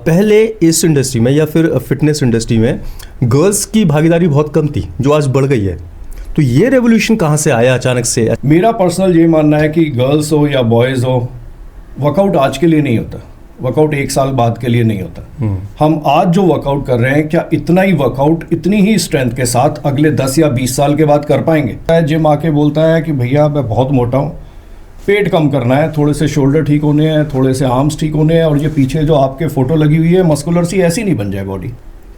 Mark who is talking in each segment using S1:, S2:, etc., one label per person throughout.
S1: पहले इस इंडस्ट्री में या फिर फिटनेस इंडस्ट्री में गर्ल्स की भागीदारी बहुत कम थी, जो आज बढ़ गई है। तो ये रेवोल्यूशन कहाँ से आया अचानक से?
S2: मेरा पर्सनल ये मानना है कि गर्ल्स हो या बॉयज़ हो, वर्कआउट आज के लिए नहीं होता, वर्कआउट एक साल बाद के लिए नहीं होता। हम आज जो वर्कआउट कर रहे हैं, क्या इतना ही वर्कआउट इतनी ही स्ट्रेंथ के साथ अगले 10 या 20 साल के बाद कर पाएंगे? जिम आके बोलता है कि भैया मैं बहुत मोटा हूँ, पेट कम करना है, थोड़े से शोल्डर ठीक होने हैं, थोड़े से आर्म्स ठीक होने हैं, और ये पीछे जो आपके फोटो लगी हुई है मस्कुलर सी, ऐसी नहीं बन जाए बॉडी।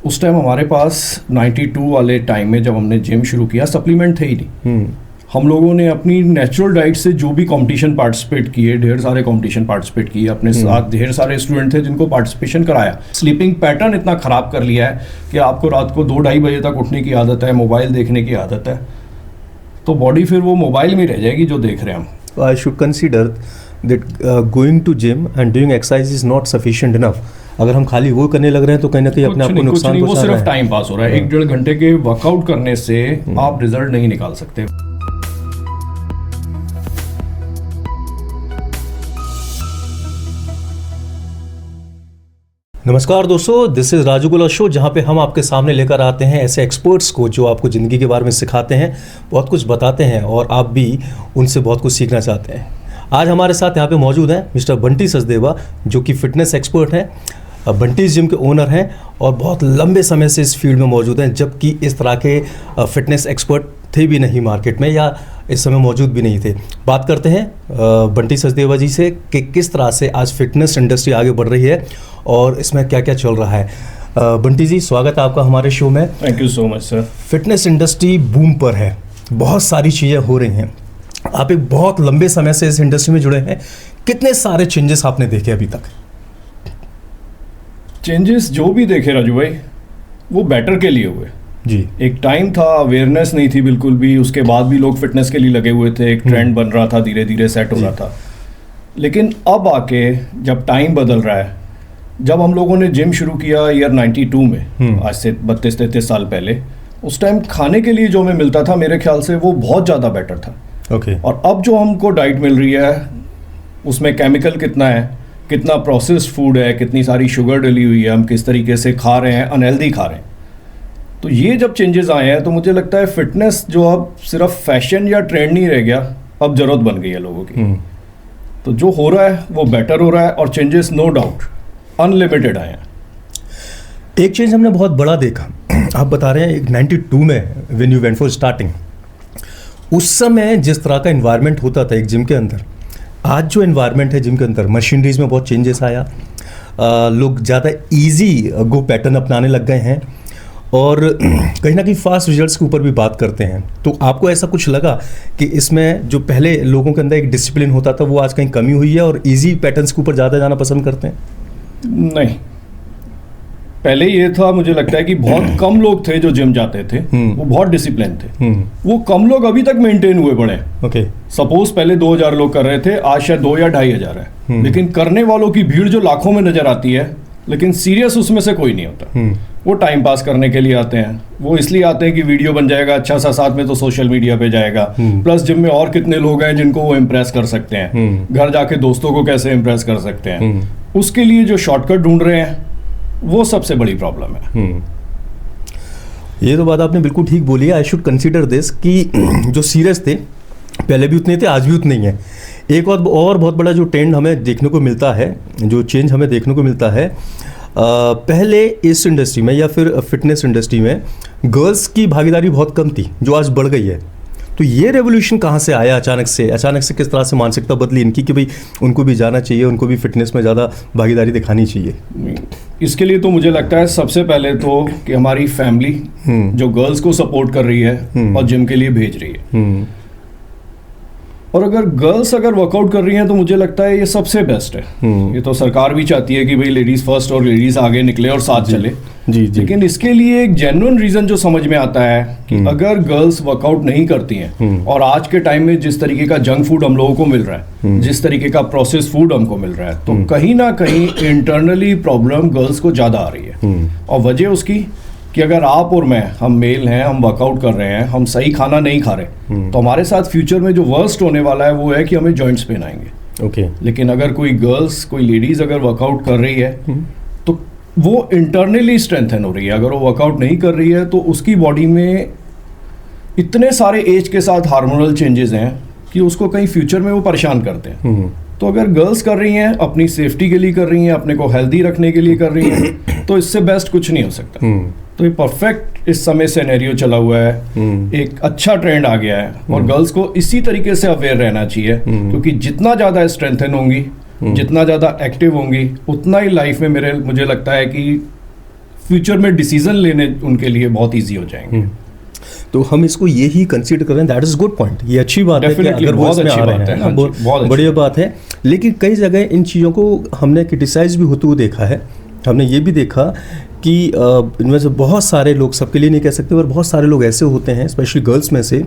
S2: उस टाइम हमारे पास 92 वाले टाइम में जब हमने जिम शुरू किया, सप्लीमेंट थे ही नहीं। हम लोगों ने अपनी नेचुरल डाइट से जो भी कंपटीशन पार्टिसिपेट किए, ढेर सारे कंपटीशन पार्टिसिपेट किए, अपने साथ ढेर सारे स्टूडेंट थे जिनको पार्टिसिपेशन कराया। स्लीपिंग पैटर्न इतना ख़राब कर लिया है कि आपको रात को 2-2:30 बजे तक उठने की आदत है, मोबाइल देखने की आदत है, तो बॉडी फिर वो मोबाइल में रह जाएगी जो देख रहे हैं हम।
S1: I should consider that going to gym and doing exercise is not sufficient enough. अगर हम खाली वो करने लग रहे हैं तो कहीं ना कहीं अपने आप को नुकसान पहुंचा रहे हैं।
S2: वो सिर्फ टाइम पास हो रहा है। 1-1.5 घंटे के वर्कआउट करने से आप रिजल्ट नहीं निकाल सकते।
S1: नमस्कार दोस्तों, दिस इज़ राजू गुला शो, जहाँ पे हम आपके सामने लेकर आते हैं ऐसे एक्सपर्ट्स को जो आपको ज़िंदगी के बारे में सिखाते हैं, बहुत कुछ बताते हैं और आप भी उनसे बहुत कुछ सीखना चाहते हैं। आज हमारे साथ यहाँ पे मौजूद हैं मिस्टर बंटी सचदेवा, जो कि फ़िटनेस एक्सपर्ट हैं, बंटीज़ जिम के ओनर हैं और बहुत लंबे समय से इस फील्ड में मौजूद हैं, जबकि इस तरह के फ़िटनेस एक्सपर्ट थे भी नहीं मार्केट में या इस समय मौजूद भी नहीं थे। बात करते हैं बंटी सचदेवा जी से कि किस तरह से आज फिटनेस इंडस्ट्री आगे बढ़ रही है और इसमें क्या क्या चल रहा है। बंटी जी, स्वागत है आपका हमारे शो में।
S2: Thank you so much sir.
S1: Fitness industry boom पर है, बहुत सारी चीज़ें हो रही हैं, आप एक बहुत लंबे समय से इस इंडस्ट्री में जुड़े हैं, कितने सारे चेंजेस आपने देखे अभी तक?
S2: चेंजेस जो भी देखे राजू भाई, वो बेटर के लिए हुए
S1: जी।
S2: एक टाइम था, अवेयरनेस नहीं थी बिल्कुल भी, उसके बाद भी लोग फिटनेस के लिए लगे हुए थे, एक ट्रेंड बन रहा था, धीरे धीरे सेट हो रहा था। लेकिन अब आके जब टाइम बदल रहा है, जब हम लोगों ने जिम शुरू किया ईयर 92 में, आज से 32-33 साल पहले, उस टाइम खाने के लिए जो हमें मिलता था, मेरे ख्याल से वो बहुत ज़्यादा बेटर था। और अब जो हमको डाइट मिल रही है, उसमें केमिकल कितना है, कितना प्रोसेस्ड फूड है, कितनी सारी शुगर डली हुई है, हम किस तरीके से खा रहे हैं, अनहेल्दी खा रहे हैं। तो ये जब चेंजेस आए हैं तो मुझे लगता है फिटनेस जो अब सिर्फ फैशन या ट्रेंड नहीं रह गया, अब ज़रूरत बन गई है लोगों की। तो जो हो रहा है वो बेटर हो रहा है और चेंजेस नो डाउट अनलिमिटेड आए हैं।
S1: एक चेंज हमने बहुत बड़ा देखा, आप बता रहे हैं 92 में when you went for starting, उस समय जिस तरह का इन्वायरमेंट होता था एक जिम के अंदर, आज जो इन्वायरमेंट है जिम के अंदर, मशीनरीज में बहुत चेंजेस आया, लोग ज़्यादा इजी गो पैटर्न अपनाने लग गए हैं और कहीं ना कहीं फास्ट रिजल्ट्स के ऊपर भी बात करते हैं। तो आपको ऐसा कुछ लगा कि इसमें जो पहले लोगों के अंदर एक डिसिप्लिन होता था, वो आज कहीं कमी हुई है और इजी पैटर्न्स के ऊपर ज़्यादा जाना पसंद करते हैं?
S2: नहीं, पहले ये था, मुझे लगता है कि बहुत कम लोग थे जो जिम जाते थे, वो बहुत डिसिप्लिन थे। वो कम लोग अभी तक मेंटेन हुए पड़े।
S1: ओके।
S2: सपोज पहले 2000 लोग कर रहे थे, आज शायद 2 या 2500 है। लेकिन करने वालों की भीड़ जो लाखों में नजर आती है, लेकिन सीरियस उसमें से कोई नहीं होता। वो टाइम पास करने के लिए आते हैं, वो इसलिए आते हैं कि वीडियो बन जाएगा अच्छा सा, साथ में तो सोशल मीडिया पे जाएगा, प्लस जिम में और कितने लोग हैं जिनको वो इम्प्रेस कर सकते हैं, घर जाके दोस्तों को कैसे इम्प्रेस कर सकते हैं, उसके लिए जो शॉर्टकट ढूंढ रहे हैं, वो सबसे बड़ी प्रॉब्लम है।
S1: ये तो बात आपने बिल्कुल ठीक बोली है। आई शुड कंसीडर दिस कि जो सीरियस थे पहले भी उतने थे, आज भी उतने ही हैं। एक और बहुत बड़ा जो ट्रेंड हमें देखने को मिलता है, जो चेंज हमें देखने को मिलता है, पहले इस इंडस्ट्री में या फिर फिटनेस इंडस्ट्री में गर्ल्स की भागीदारी बहुत कम थी, जो आज बढ़ गई है। तो ये रेवोल्यूशन कहाँ से आया अचानक से? किस तरह से मानसिकता बदली इनकी कि भाई उनको भी जाना चाहिए, उनको भी फिटनेस में ज़्यादा भागीदारी दिखानी चाहिए?
S2: इसके लिए तो मुझे लगता है सबसे पहले तो कि हमारी फैमिली जो गर्ल्स को सपोर्ट कर रही है और जिम के लिए भेज रही है, और अगर गर्ल्स वर्कआउट कर रही हैं तो मुझे लगता है ये सबसे बेस्ट है। ये तो सरकार भी चाहती है कि भाई लेडीज फर्स्ट और लेडीज आगे निकले और साथ चले।
S1: जी।
S2: लेकिन इसके लिए एक जेन्युइन रीजन जो समझ में आता है कि अगर गर्ल्स वर्कआउट नहीं करती हैं, और आज के टाइम में जिस तरीके का जंक फूड हम लोगों को मिल रहा है, जिस तरीके का प्रोसेस फूड हमको मिल रहा है, तो कहीं ना कहीं इंटरनली प्रॉब्लम गर्ल्स को ज्यादा आ रही है। और वजह उसकी कि अगर आप और मैं, हम मेल हैं, हम वर्कआउट कर रहे हैं, हम सही खाना नहीं खा रहे, तो हमारे साथ फ्यूचर में जो वर्स्ट होने वाला है वो है कि हमें जॉइंट्स पेन आएंगे।
S1: ओके।
S2: लेकिन अगर कोई गर्ल्स, कोई लेडीज अगर वर्कआउट कर रही है, तो वो इंटरनली स्ट्रेंथन हो रही है। अगर वो वर्कआउट नहीं कर रही है तो उसकी बॉडी में इतने सारे एज के साथ हार्मोनल चेंजेस हैं कि उसको कहीं फ्यूचर में वो परेशान करते हैं। तो अगर गर्ल्स कर रही हैं, अपनी सेफ्टी के लिए कर रही हैं, अपने को हेल्दी रखने के लिए कर रही हैं, तो इससे बेस्ट कुछ नहीं हो सकता। तो ये परफेक्ट इस समय सिनेरियो चला हुआ है, एक अच्छा ट्रेंड आ गया है और गर्ल्स को इसी तरीके से अवेयर रहना चाहिए, क्योंकि जितना ज़्यादा स्ट्रेंथन होंगी, जितना ज़्यादा एक्टिव होंगी, उतना ही लाइफ में मुझे लगता है कि फ्यूचर में डिसीजन लेने उनके लिए बहुत ईजी हो जाएंगे।
S1: तो हम इसको ये ही कंसीडर कर रहे हैं, दैट इज गुड पॉइंट, ये अच्छी बात है कि अगर वो इसमें आ रहे हैं, बहुत बढ़िया बात है। लेकिन कई जगह इन चीज़ों को हमने क्रिटिसाइज भी होते हुए देखा है। हमने ये भी देखा कि इनमें से बहुत सारे लोग, सबके लिए नहीं कह सकते, पर बहुत सारे लोग ऐसे होते हैं, स्पेशली गर्ल्स में से,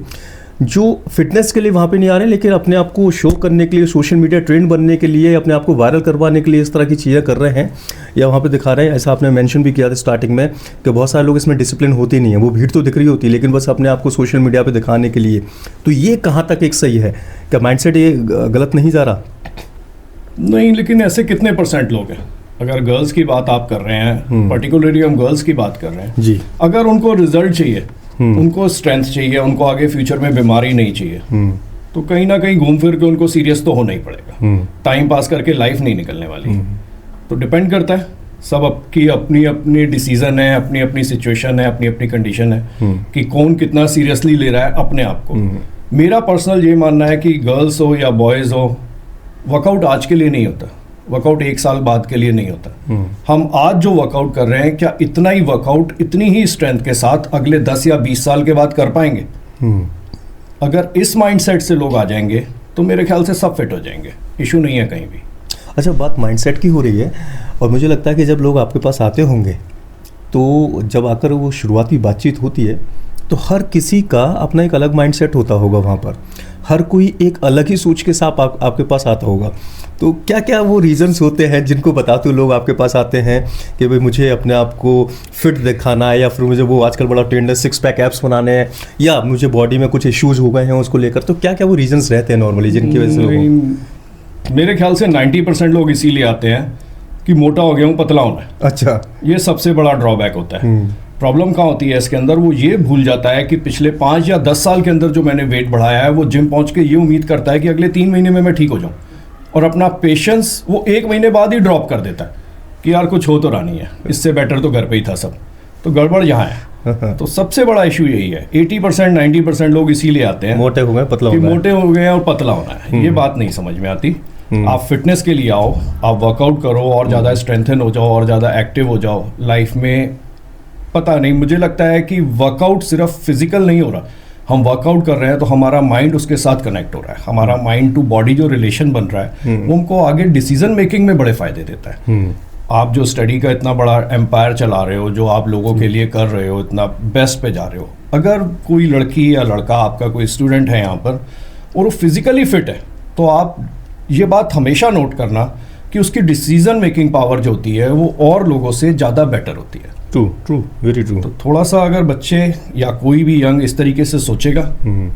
S1: जो फिटनेस के लिए वहाँ पे नहीं आ रहे, लेकिन अपने आप को शो करने के लिए, सोशल मीडिया ट्रेंड बनने के लिए, अपने आप को वायरल करवाने के लिए इस तरह की चीज़ें कर रहे हैं या वहाँ पे दिखा रहे हैं। ऐसा आपने मेंशन भी किया था स्टार्टिंग में कि बहुत सारे लोग इसमें डिसिप्लिन होते नहीं है, वो भीड़ तो दिख रही होती है लेकिन बस अपने आप को सोशल मीडिया पर दिखाने के लिए। तो ये कहाँ तक एक सही है? क्या माइंडसेट ये गलत नहीं जा रहा?
S2: नहीं, लेकिन ऐसे कितने % लोग हैं? अगर गर्ल्स की बात आप कर रहे हैं, पर्टिकुलरली हम गर्ल्स की बात कर रहे हैं जी, अगर उनको रिजल्ट चाहिए, उनको स्ट्रेंथ चाहिए, उनको आगे फ्यूचर में बीमारी नहीं चाहिए, तो कहीं ना कहीं घूम फिर के उनको सीरियस तो होना ही पड़ेगा। टाइम पास करके लाइफ नहीं निकलने वाली। तो डिपेंड करता है, सब आपकी अपनी अपनी डिसीजन है, अपनी अपनी सिचुएशन है, अपनी अपनी कंडीशन है कि कौन कितना सीरियसली ले रहा है अपने आप को। मेरा पर्सनल ये मानना है कि गर्ल्स हो या बॉयज़ हो, वर्कआउट आज के लिए नहीं होता, वर्कआउट 1 साल बाद के लिए नहीं होता। हम आज जो वर्कआउट कर रहे हैं, क्या इतना ही वर्कआउट इतनी ही स्ट्रेंथ के साथ अगले 10 या 20 साल के बाद कर पाएंगे? अगर इस माइंडसेट से लोग आ जाएंगे तो मेरे ख्याल से सब फिट हो जाएंगे, इशू नहीं है कहीं भी।
S1: अच्छा, बात माइंडसेट की हो रही है और मुझे लगता है कि जब लोग आपके पास आते होंगे तो जब आकर वो शुरुआती बातचीत होती है तो हर किसी का अपना एक अलग माइंडसेट होता होगा, वहाँ पर हर कोई एक अलग ही सोच के साथ आपके पास आता होगा। तो क्या क्या वो रीजंस होते हैं जिनको बताते हुए लोग आपके पास आते हैं कि भाई मुझे अपने आप को फिट दिखाना है, या फिर मुझे वो आजकल बड़ा ट्रेंड है 6 पैक एब्स बनाने हैं, या मुझे बॉडी में कुछ इश्यूज हो गए हैं उसको लेकर? तो क्या क्या वो रीजंस रहते हैं नॉर्मली जिनकी वजह से?
S2: मेरे ख्याल से 90% लोग इसीलिए आते हैं कि मोटा हो गया हूँ, पतला होना है।
S1: अच्छा,
S2: ये सबसे बड़ा ड्रॉबैक होता है। प्रॉब्लम कहाँ होती है इसके अंदर? वो ये भूल जाता है कि पिछले 5 या 10 साल के अंदर जो मैंने वेट बढ़ाया है, वो जिम पहुंच के ये उम्मीद करता है कि अगले 3 महीने में मैं ठीक हो जाऊं, और अपना पेशेंस वो 1 महीने बाद ही ड्रॉप कर देता है कि यार कुछ हो तो रहा नहीं है, इससे बेटर तो घर पे ही था सब। तो गड़बड़ यहाँ है। तो सबसे बड़ा इशू यही है। 80% 90% लोग इसीलिए आते हैं
S1: मोटे हो गए, पतला हो गए,
S2: मोटे हो गए और पतला होना है। ये बात नहीं समझ में आती। आप फिटनेस के लिए आओ, आप वर्कआउट करो और ज़्यादा स्ट्रेंथन हो जाओ और ज़्यादा एक्टिव हो जाओ लाइफ में। पता नहीं, मुझे लगता है कि वर्कआउट सिर्फ फिजिकल नहीं हो रहा, हम वर्कआउट कर रहे हैं तो हमारा माइंड उसके साथ कनेक्ट हो रहा है। हमारा माइंड टू बॉडी जो रिलेशन बन रहा है वो हमको आगे डिसीजन मेकिंग में बड़े फायदे देता है। आप जो स्टडी का इतना बड़ा एम्पायर चला रहे हो, जो आप लोगों के लिए कर रहे हो, इतना बेस्ट पे जा रहे हो, अगर कोई लड़की या लड़का, आपका कोई स्टूडेंट है यहाँ पर और वो फिजिकली फिट है, तो आप ये बात हमेशा नोट करना कि उसकी डिसीजन मेकिंग पावर जो होती है वो और लोगों से ज़्यादा बेटर होती है।
S1: True, very true.
S2: तो थोड़ा सा अगर बच्चे या कोई भी यंग इस तरीके से सोचेगा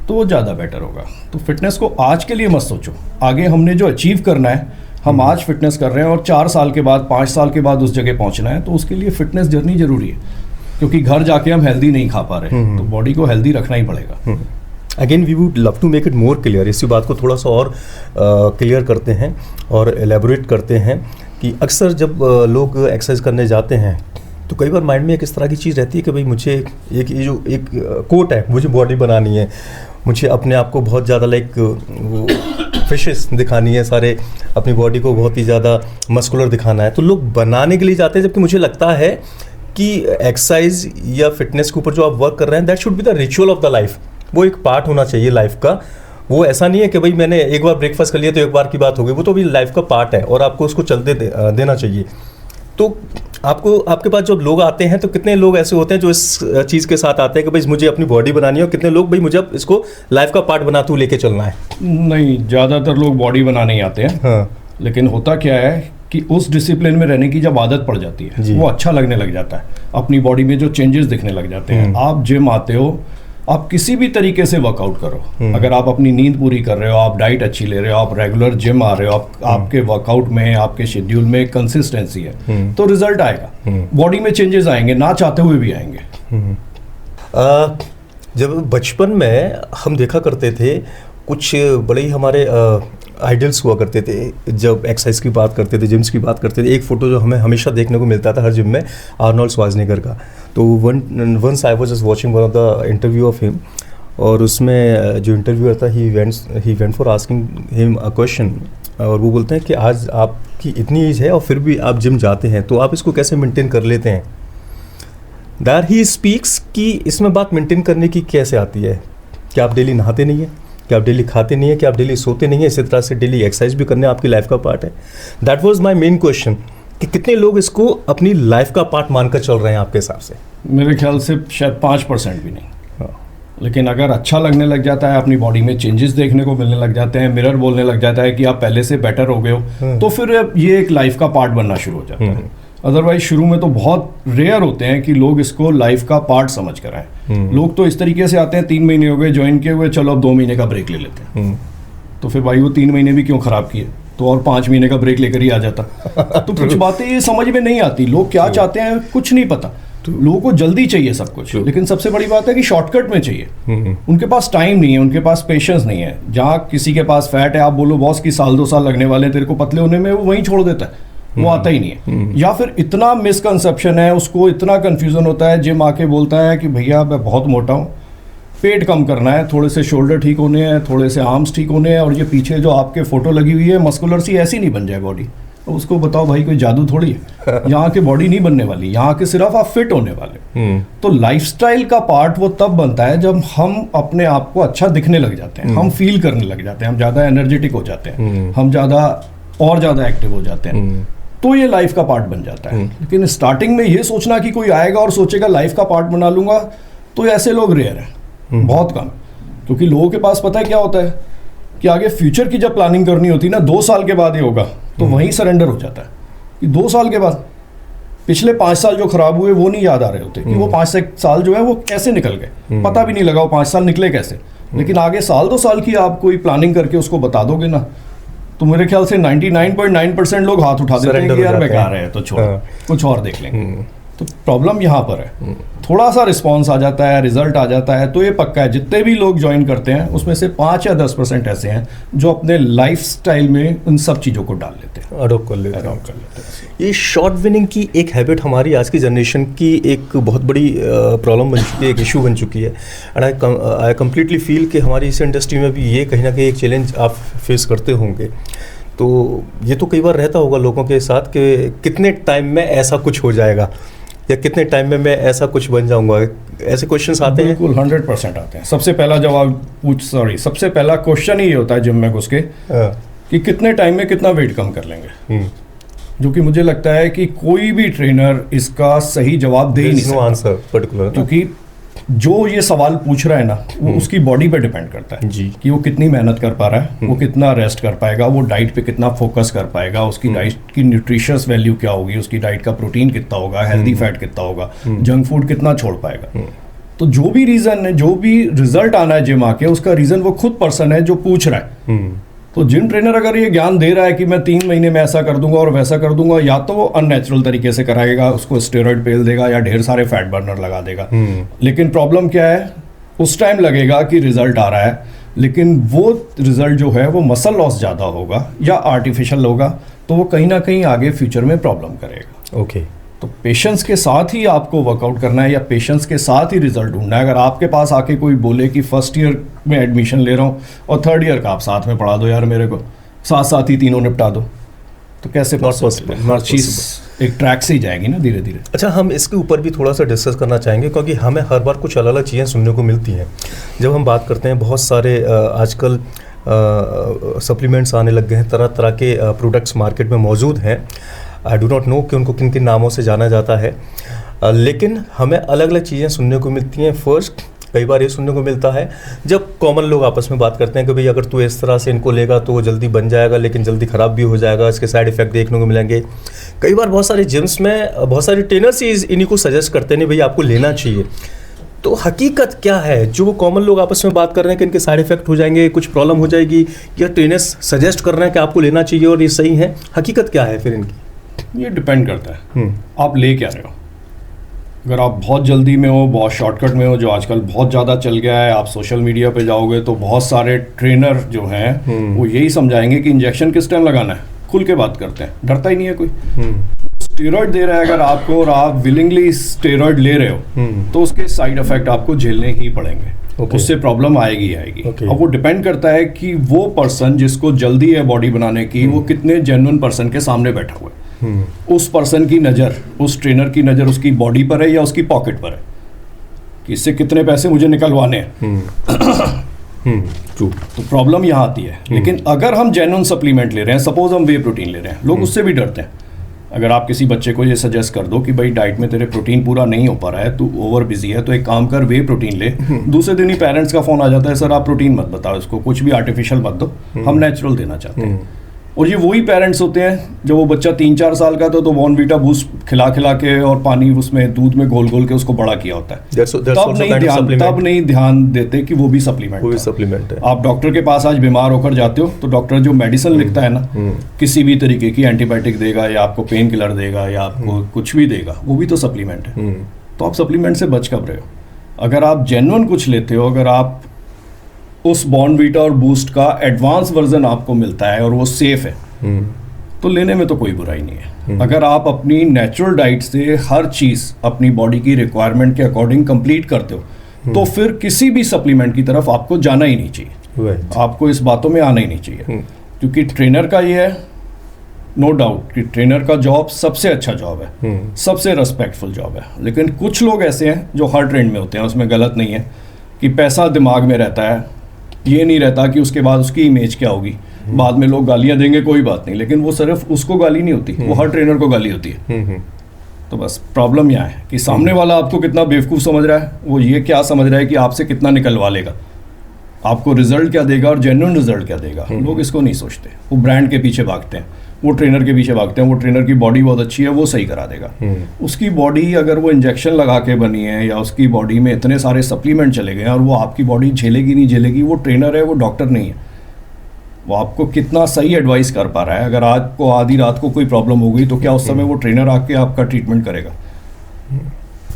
S2: तो वो ज़्यादा बेटर होगा। तो फिटनेस को आज के लिए मत सोचो, आगे हमने जो अचीव करना है, हम आज फिटनेस कर रहे हैं और 4 साल के बाद, 5 साल के बाद उस जगह पहुंचना है, तो उसके लिए फिटनेस जर्नी जरूरी है। क्योंकि घर जाके हम हेल्दी नहीं खा पा रहे, तो बॉडी को हेल्दी रखना ही पड़ेगा।
S1: Again we would love to make it more clear, इसी बात को थोड़ा सा और क्लियर करते हैं और एलेबोरेट करते हैं कि अक्सर जब लोग एक्सरसाइज करने जाते हैं तो कई बार माइंड में एक इस तरह की चीज़ रहती है कि भाई मुझे एक ये जो एक कोट है, मुझे बॉडी बनानी है, मुझे अपने आप को बहुत ज़्यादा लाइक फिशेस दिखानी है, सारे अपनी बॉडी को बहुत ही ज़्यादा मस्कुलर दिखाना है, तो लोग बनाने के लिए जाते हैं। जबकि मुझे लगता है कि एक्सरसाइज या फिटनेस के ऊपर जो आप वर्क कर रहे हैं, that should be the ritual of the life. वो एक पार्ट होना चाहिए लाइफ का। वो ऐसा नहीं है कि भाई मैंने एक बार ब्रेकफास्ट कर लिया तो एक बार की बात हो गई, वो तो भी लाइफ का पार्ट है और आपको उसको चलते देना चाहिए। तो आपके पास जब लोग आते हैं तो कितने लोग ऐसे होते हैं जो इस चीज़ के साथ आते हैं कि भाई मुझे अपनी बॉडी बनानी है, और कितने लोग भाई मुझे अब इसको लाइफ का पार्ट बनाते हुए लेके चलना है?
S2: नहीं, ज़्यादातर लोग बॉडी बनाने ही आते हैं। हाँ। लेकिन होता क्या है कि उस डिसिप्लिन में रहने की जब आदत पड़ जाती है, वो अच्छा लगने लग जाता है, अपनी बॉडी में जो चेंजेस दिखने लग जाते हैं। आप जिम आते हो, आप किसी भी तरीके से वर्कआउट करो, अगर आप अपनी नींद पूरी कर रहे हो, आप डाइट अच्छी ले रहे हो, आप रेगुलर जिम आ रहे हो, आपके वर्कआउट में, आपके शेड्यूल में कंसिस्टेंसी है, तो रिजल्ट आएगा। बॉडी में चेंजेस आएंगे, ना चाहते हुए भी आएंगे।
S1: जब बचपन में हम देखा करते थे कुछ बड़े ही हमारे आइडल्स हुआ करते थे, जब एक्सरसाइज की बात करते थे, जिम्स की बात करते थे, एक फ़ोटो जो हमें हमेशा देखने को मिलता था हर जिम में, आर्नोल्ड श्वार्ज़नेगर का। तो once I was just watching one of the interview of him, और उसमें जो इंटरव्यूअर था he went for asking him a question, और वो बोलते हैं कि आज आपकी इतनी एज है और फिर भी आप जिम जाते हैं, तो आप इसको कैसे मेंटेन कर लेते हैं? दैट ही स्पीक्स कि इसमें बात मेंटेन करने की कैसे आती है? क्या आप डेली नहाते नहीं हैं? क्या आप डेली खाते नहीं हैं? क्या आप डेली सोते नहीं हैं? इसी तरह से डेली एक्सरसाइज भी करने आपकी लाइफ का पार्ट है। That was my main question कि कितने लोग इसको अपनी लाइफ का पार्ट मानकर चल रहे हैं आपके हिसाब से?
S2: मेरे ख्याल से शायद 5% भी नहीं। लेकिन अगर अच्छा लगने लग जाता है, अपनी बॉडी में चेंजेस देखने को मिलने लग जाते हैं, मिरर बोलने लग जाता है कि आप पहले से बेटर हो गए हो, तो फिर ये एक लाइफ का पार्ट बनना शुरू हो जाता है। अदरवाइज शुरू में तो बहुत रेयर होते हैं कि लोग इसको लाइफ का पार्ट समझ कर आए। लोग तो इस तरीके से आते हैं, 3 महीने हो गए ज्वाइन किए हुए, चलो अब 2 महीने का ब्रेक ले लेते हैं। तो फिर भाई वो 3 महीने भी क्यों खराब किए, तो और 5 महीने का ब्रेक लेकर ही आ जाता। तो कुछ बातें ये समझ में नहीं आती, लोग क्या चाहते हैं कुछ नहीं पता। लोगों को जल्दी चाहिए सब कुछ, लेकिन सबसे बड़ी बात है कि शॉर्टकट में चाहिए। उनके पास टाइम नहीं है, उनके पास पेशेंस नहीं है। जहाँ किसी के पास फैट है, आप बोलो बॉस की 1-2 साल लगने वाले हैं तेरे को पतले होने में, वो वहीं छोड़ देता है, वो आता ही नहीं है। या फिर इतना मिसकंसेप्शन है, उसको इतना कंफ्यूजन होता है, जिम आके बोलता है कि भैया मैं बहुत मोटा हूँ, पेट कम करना है, थोड़े से शोल्डर ठीक होने हैं, थोड़े से आर्म्स ठीक होने हैं, और ये पीछे जो आपके फोटो लगी हुई है मस्कुलर सी, ऐसी नहीं बन जाए बॉडी। तो उसको बताओ भाई कोई जादू थोड़ी है, यहाँ की बॉडी नहीं बनने वाली, यहाँ के सिर्फ आप फिट होने वाले। तो लाइफस्टाइल का पार्ट वो तब बनता है जब हम अपने आप को अच्छा दिखने लग जाते हैं, हम फील करने लग जाते हैं, हम ज़्यादा एनर्जेटिक हो जाते हैं, हम ज़्यादा एक्टिव हो जाते हैं, तो ये लाइफ का पार्ट बन जाता है। लेकिन स्टार्टिंग में ये सोचना कि कोई आएगा और सोचेगा लाइफ का पार्ट बना लूंगा, तो ऐसे लोग रेयर हैं, बहुत कम। क्योंकि लोगों के पास पता है क्या होता है कि आगे फ्यूचर की जब प्लानिंग करनी होती ना, 2 साल के बाद ही होगा, तो वहीं सरेंडर हो जाता है कि 2 साल के बाद पिछले 5 साल जो खराब हुए वो नहीं याद आ रहे होते कि वो 5 साल जो है वो कैसे निकल गए, पता भी नहीं लगा वो 5 साल निकले कैसे। लेकिन आगे 1-2 साल की आप कोई प्लानिंग करके उसको बता दोगे ना, तो मेरे ख्याल से 99.9% लोग हाथ उठा देते हैं कि यार बेकार है, तो छोड़, कुछ और देख लेंगे। तो प्रॉब्लम यहाँ पर है, थोड़ा सा रिस्पॉन्स आ जाता है, रिजल्ट आ जाता है, तो ये पक्का है जितने भी लोग ज्वाइन करते हैं उसमें से 5 या 10% ऐसे हैं जो अपने लाइफ स्टाइल में उन सब चीज़ों को डाल लेते हैं,
S1: अडॉप्ट कर लेते हैं। ये शॉर्ट विनिंग की एक हैबिट हमारी आज की जनरेशन की एक बहुत बड़ी प्रॉब्लम बन चुकी है, एक इशू बन चुकी है। एंड आई कम्प्लीटली फील कि हमारी इस इंडस्ट्री में भी ये कहीं ना कहीं एक चैलेंज आप फेस करते होंगे। तो ये तो कई बार रहता होगा लोगों के साथ कि कितने टाइम में ऐसा कुछ हो जाएगा, या कितने टाइम में मैं ऐसा कुछ बन जाऊंगा, ऐसे क्वेश्चंस आते हैं।
S2: बिल्कुल 100% आते हैं। सबसे पहला क्वेश्चन ही होता है जिम में घुस के कि कितने टाइम में कितना वेट कम कर लेंगे, जो कि मुझे लगता है कि कोई भी ट्रेनर इसका सही जवाब दे ही नहीं सकता
S1: आंसर पर्टिकुलर,
S2: क्योंकि जो ये सवाल पूछ रहा है ना, वो उसकी बॉडी पे डिपेंड करता है
S1: जी,
S2: कि वो कितनी मेहनत कर पा रहा है, वो कितना रेस्ट कर पाएगा, वो डाइट पे कितना फोकस कर पाएगा, उसकी डाइट की न्यूट्रिशियस वैल्यू क्या होगी, उसकी डाइट का प्रोटीन कितना होगा, हेल्दी फैट कितना होगा, जंक फूड कितना छोड़ पाएगा। तो जो भी रीजन है, जो भी रिजल्ट आना है जिम आके, उसका रीजन वो खुद पर्सन है जो पूछ रहा है। तो जिम ट्रेनर अगर ये ज्ञान दे रहा है कि मैं 3 महीने में ऐसा कर दूंगा और वैसा कर दूंगा, या तो वो अननेचुरल तरीके से कराएगा, उसको स्टेरॉइड पेल देगा या ढेर सारे फैट बर्नर लगा देगा। लेकिन प्रॉब्लम क्या है, उस टाइम लगेगा कि रिजल्ट आ रहा है, लेकिन वो रिजल्ट जो है वो मसल लॉस ज़्यादा होगा या आर्टिफिशियल होगा, तो वो कहीं ना कहीं आगे फ्यूचर में प्रॉब्लम करेगा।
S1: ओके,
S2: तो पेशेंस के साथ ही आपको वर्कआउट करना है, या पेशेंस के साथ ही रिजल्ट ढूंढना है। अगर आपके पास आके कोई बोले कि फर्स्ट ईयर में एडमिशन ले रहा हूँ और 3rd ईयर का आप साथ में पढ़ा दो यार मेरे को, साथ ही तीनों निपटा दो, तो कैसे पॉसिबल? हर चीज़ एक ट्रैक से ही जाएगी ना धीरे धीरे।
S1: अच्छा, हम इसके ऊपर भी थोड़ा सा डिस्कस करना चाहेंगे, क्योंकि हमें हर बार कुछ अलग अलग चीज़ें सुनने को मिलती हैं। जब हम बात करते हैं, बहुत सारे आजकल सप्लीमेंट्स आने लग गए हैं, तरह तरह के प्रोडक्ट्स मार्केट में मौजूद हैं। आई डू नॉट नो कि उनको किन किन नामों से जाना जाता है, लेकिन हमें अलग अलग चीज़ें सुनने को मिलती हैं। फर्स्ट, कई बार ये सुनने को मिलता है जब कॉमन लोग आपस में बात करते हैं कि भाई अगर तू इस तरह से इनको लेगा तो वो जल्दी बन जाएगा, लेकिन जल्दी ख़राब भी हो जाएगा, इसके साइड इफ़ेक्ट देखने को मिलेंगे। कई बार बहुत सारे जिम्स में बहुत सारे ट्रेनर्स ही इन्हीं को सजेस्ट करते हैं, नहीं भाई आपको लेना चाहिए। तो हकीकत क्या है जो कॉमन लोग आपस में बात कर रहे हैं कि इनके साइड इफेक्ट हो जाएंगे, कुछ प्रॉब्लम हो जाएगी, या ट्रेनर्स सजेस्ट कर रहे हैं कि आपको लेना चाहिए और ये सही है, हकीकत क्या है फिर इनकी?
S2: ये डिपेंड करता है आप ले क्या रहे हो। अगर आप बहुत जल्दी में हो, बहुत शॉर्टकट में हो, जो आजकल बहुत ज़्यादा चल गया है, आप सोशल मीडिया पे जाओगे तो बहुत सारे ट्रेनर जो हैं वो यही समझाएंगे कि इंजेक्शन किस टाइम लगाना है, खुल के बात करते हैं, डरता ही नहीं है कोई। स्टेरॉइड दे रहा है अगर आपको और आप विलिंगली स्टेरॉइड ले रहे हो तो उसके साइड इफेक्ट आपको झेलने ही पड़ेंगे। उससे प्रॉब्लम आएगी आएगी। अब वो डिपेंड करता है कि वो पर्सन जिसको जल्दी है बॉडी बनाने की वो कितने जेन्युइन पर्सन के सामने बैठा हुआ है। उस पर्सन की नज़र, उस ट्रेनर की नज़र उसकी बॉडी पर है या उसकी पॉकेट पर है कि इससे कितने पैसे मुझे निकलवाने हैं। तो प्रॉब्लम यहाँ आती है। लेकिन अगर हम जेन्युइन सप्लीमेंट ले रहे हैं, सपोज हम वे प्रोटीन ले रहे हैं, लोग उससे भी डरते हैं। अगर आप किसी बच्चे को ये सजेस्ट कर दो कि भाई डाइट में तेरे प्रोटीन पूरा नहीं हो पा रहा है, तू ओवर बिजी है, तो एक काम कर वे प्रोटीन ले, दूसरे दिन ही पेरेंट्स का फोन आ जाता है, सर आप प्रोटीन मत बताओ इसको, कुछ भी आर्टिफिशियल मत दो, हम नेचुरल देना चाहते हैं। और ये वही पेरेंट्स होते हैं जब वो बच्चा 3-4 साल का तो बॉर्नवीटा बूस्ट खिला के और पानी उसमें दूध में घोल के उसको बड़ा किया होता है। तब नहीं ध्यान देते कि वो भी सप्लीमेंट है। आप डॉक्टर के पास आज बीमार होकर जाते हो तो डॉक्टर जो मेडिसिन लिखता है ना, किसी भी तरीके की एंटीबायोटिक देगा या आपको पेन किलर देगा या आपको कुछ भी देगा, वो भी तो सप्लीमेंट है। तो आप सप्लीमेंट से बच कब रहे हो? अगर आप जेन्युइन कुछ लेते हो, अगर आप उस बॉर्नवीटा और बूस्ट का एडवांस वर्जन आपको मिलता है और वो सेफ है, तो लेने में तो कोई बुराई नहीं है। अगर आप अपनी नेचुरल डाइट से हर चीज़ अपनी बॉडी की रिक्वायरमेंट के अकॉर्डिंग कंप्लीट करते हो तो फिर किसी भी सप्लीमेंट की तरफ आपको जाना ही नहीं चाहिए। आपको इस बातों में आना ही नहीं चाहिए, क्योंकि ट्रेनर का ये है, नो डाउट कि ट्रेनर का जॉब सबसे अच्छा जॉब है, सबसे रेस्पेक्टफुल जॉब है। लेकिन कुछ लोग ऐसे हैं जो हर ट्रेंड में होते हैं, उसमें गलत नहीं है कि पैसा दिमाग में रहता है, ये नहीं रहता कि उसके बाद उसकी इमेज क्या होगी। बाद में लोग गालियां देंगे, कोई बात नहीं, लेकिन वो सिर्फ उसको गाली नहीं होती, वो हर ट्रेनर को गाली होती है। तो बस प्रॉब्लम यहाँ है कि सामने वाला आपको कितना बेवकूफ़ समझ रहा है, वो ये क्या समझ रहा है कि आपसे कितना निकलवा लेगा, आपको रिजल्ट क्या देगा और जेन्युइन रिजल्ट क्या देगा। लोग इसको नहीं सोचते, वो ब्रांड के पीछे भागते हैं, वो ट्रेनर के पीछे भागते हैं। वो ट्रेनर की बॉडी बहुत अच्छी है, वो सही करा देगा। उसकी बॉडी अगर वो इंजेक्शन लगा के बनी है या उसकी बॉडी में इतने सारे सप्लीमेंट चले गए हैं और वो आपकी बॉडी झेलेगी नहीं झेलेगी, वो ट्रेनर है, वो डॉक्टर नहीं है। वो आपको कितना सही एडवाइस कर पा रहा है। अगर आपको आधी रात को कोई प्रॉब्लम हो गई तो क्या उस समय वो ट्रेनर आके आपका ट्रीटमेंट करेगा?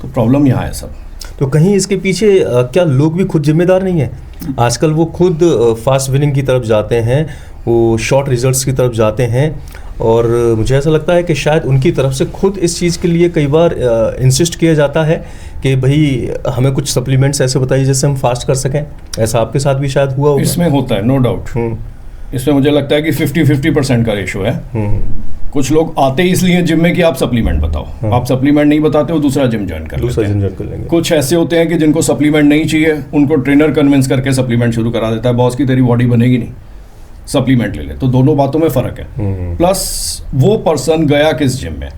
S2: तो प्रॉब्लम यहाँ है सब।
S1: तो कहीं इसके पीछे क्या लोग भी खुद जिम्मेदार नहीं है? आजकल वो खुद फास्ट विनिंग की तरफ जाते हैं, वो शॉर्ट रिजल्ट्स की तरफ जाते हैं, और मुझे ऐसा लगता है कि शायद उनकी तरफ से खुद इस चीज़ के लिए कई बार इंसिस्ट किया जाता है कि भाई हमें कुछ सप्लीमेंट्स ऐसे बताइए जिससे हम फास्ट कर सकें। ऐसा आपके साथ भी शायद हुआ होगा।
S2: इसमें होता है, नो डाउट। इसमें मुझे लगता है कि 50-50% का रेशो है। कुछ लोग आते ही इसलिए जिम में कि आप सप्लीमेंट बताओ, आप सप्लीमेंट नहीं बताते हो, दूसरा जिम ज्वाइन कर लेंगे। कुछ ऐसे होते हैं कि जिनको सप्लीमेंट नहीं चाहिए, उनको ट्रेनर कन्विंस करके सप्लीमेंट शुरू करा देता है, बॉस की तेरी बॉडी बनेगी नहीं, सप्लीमेंट ले ले। तो दोनों बातों में फ़र्क है। प्लस वो पर्सन गया किस जिम में,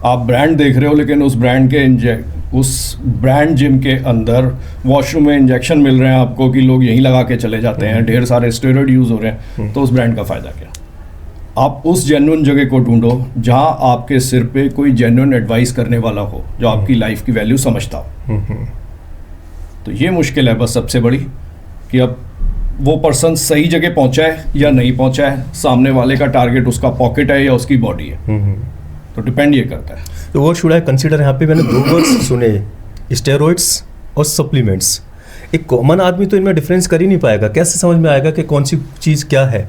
S2: आप ब्रांड देख रहे हो लेकिन उस ब्रांड जिम के अंदर वॉशरूम में इंजेक्शन मिल रहे हैं आपको कि लोग यहीं लगा के चले जाते हैं, ढेर सारे स्टेरॉइड यूज़ हो रहे हैं, तो उस ब्रांड का फ़ायदा क्या? आप उस जेन्युइन जगह को ढूंढो जहां आपके सिर पे कोई जेन्युइन एडवाइस करने वाला हो, जो आपकी लाइफ की वैल्यू समझता हो। तो ये मुश्किल है बस सबसे बड़ी, कि अब वो पर्सन सही जगह पहुंचा है या नहीं पहुंचा है, सामने वाले का टारगेट उसका पॉकेट है या उसकी बॉडी है। तो डिपेंड ये करता है।
S1: तो व्हाट शुड आई कंसीडर? यहाँ पे मैंने 2 वर्ड्स सुने, स्टेरॉइड्स और सप्लीमेंट्स। एक कॉमन आदमी तो इनमें डिफरेंस कर ही नहीं पाएगा। कैसे समझ में आएगा कि कौन सी चीज़ क्या है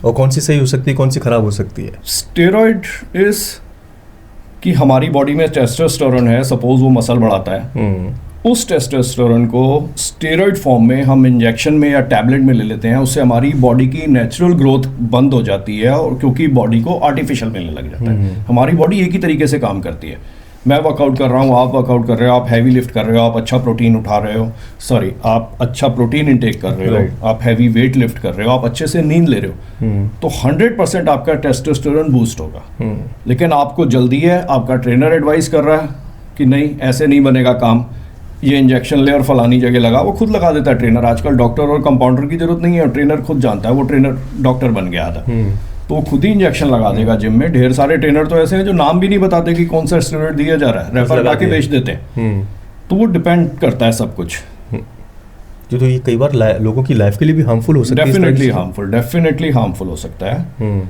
S1: और कौन सी सही हो सकती है, कौन सी खराब हो सकती है?
S2: स्टेरॉइड इज कि हमारी बॉडी में टेस्टोस्टेरोन है, सपोज वो मसल बढ़ाता है, उस टेस्टोस्टेरोन को स्टेरॉइड फॉर्म में हम इंजेक्शन में या टैबलेट में ले लेते हैं, उससे हमारी बॉडी की नेचुरल ग्रोथ बंद हो जाती है, और क्योंकि बॉडी को आर्टिफिशियल मिलने लग जाता है। हमारी बॉडी एक ही तरीके से काम करती है। मैं वर्कआउट कर रहा हूँ, आप वर्कआउट कर रहे हो, आप हैवी लिफ्ट कर रहे हो, आप अच्छा प्रोटीन उठा रहे हो, आप अच्छा प्रोटीन इंटेक कर रहे हो, आप हैवी वेट लिफ्ट कर रहे हो, आप अच्छे से नींद ले रहे हो, तो 100% आपका टेस्टोस्टेरोन बूस्ट होगा। लेकिन आपको जल्दी है, आपका ट्रेनर एडवाइस कर रहा है कि नहीं ऐसे नहीं बनेगा काम, ये इंजेक्शन ले और फलानी जगह लगा, वो खुद लगा देता है ट्रेनर। आजकल डॉक्टर और कंपाउंडर की जरूरत नहीं है, ट्रेनर खुद जानता है, वो ट्रेनर डॉक्टर बन गया था, तो वो खुद ही इंजेक्शन लगा देगा जिम में। ढेर सारे ट्रेनर तो ऐसे हैं जो नाम भी नहीं बताते कि कौन सा स्टेरॉइड दिया जा रहा है, रेफर लगा के बेच देते हैं। तो वो डिपेंड करता है सब कुछ।
S1: तो ये कई बार लोगों की लाइफ के लिए भी हार्मफुल हो सकता है।
S2: डेफिनेटली हार्मफुल हो सकता है।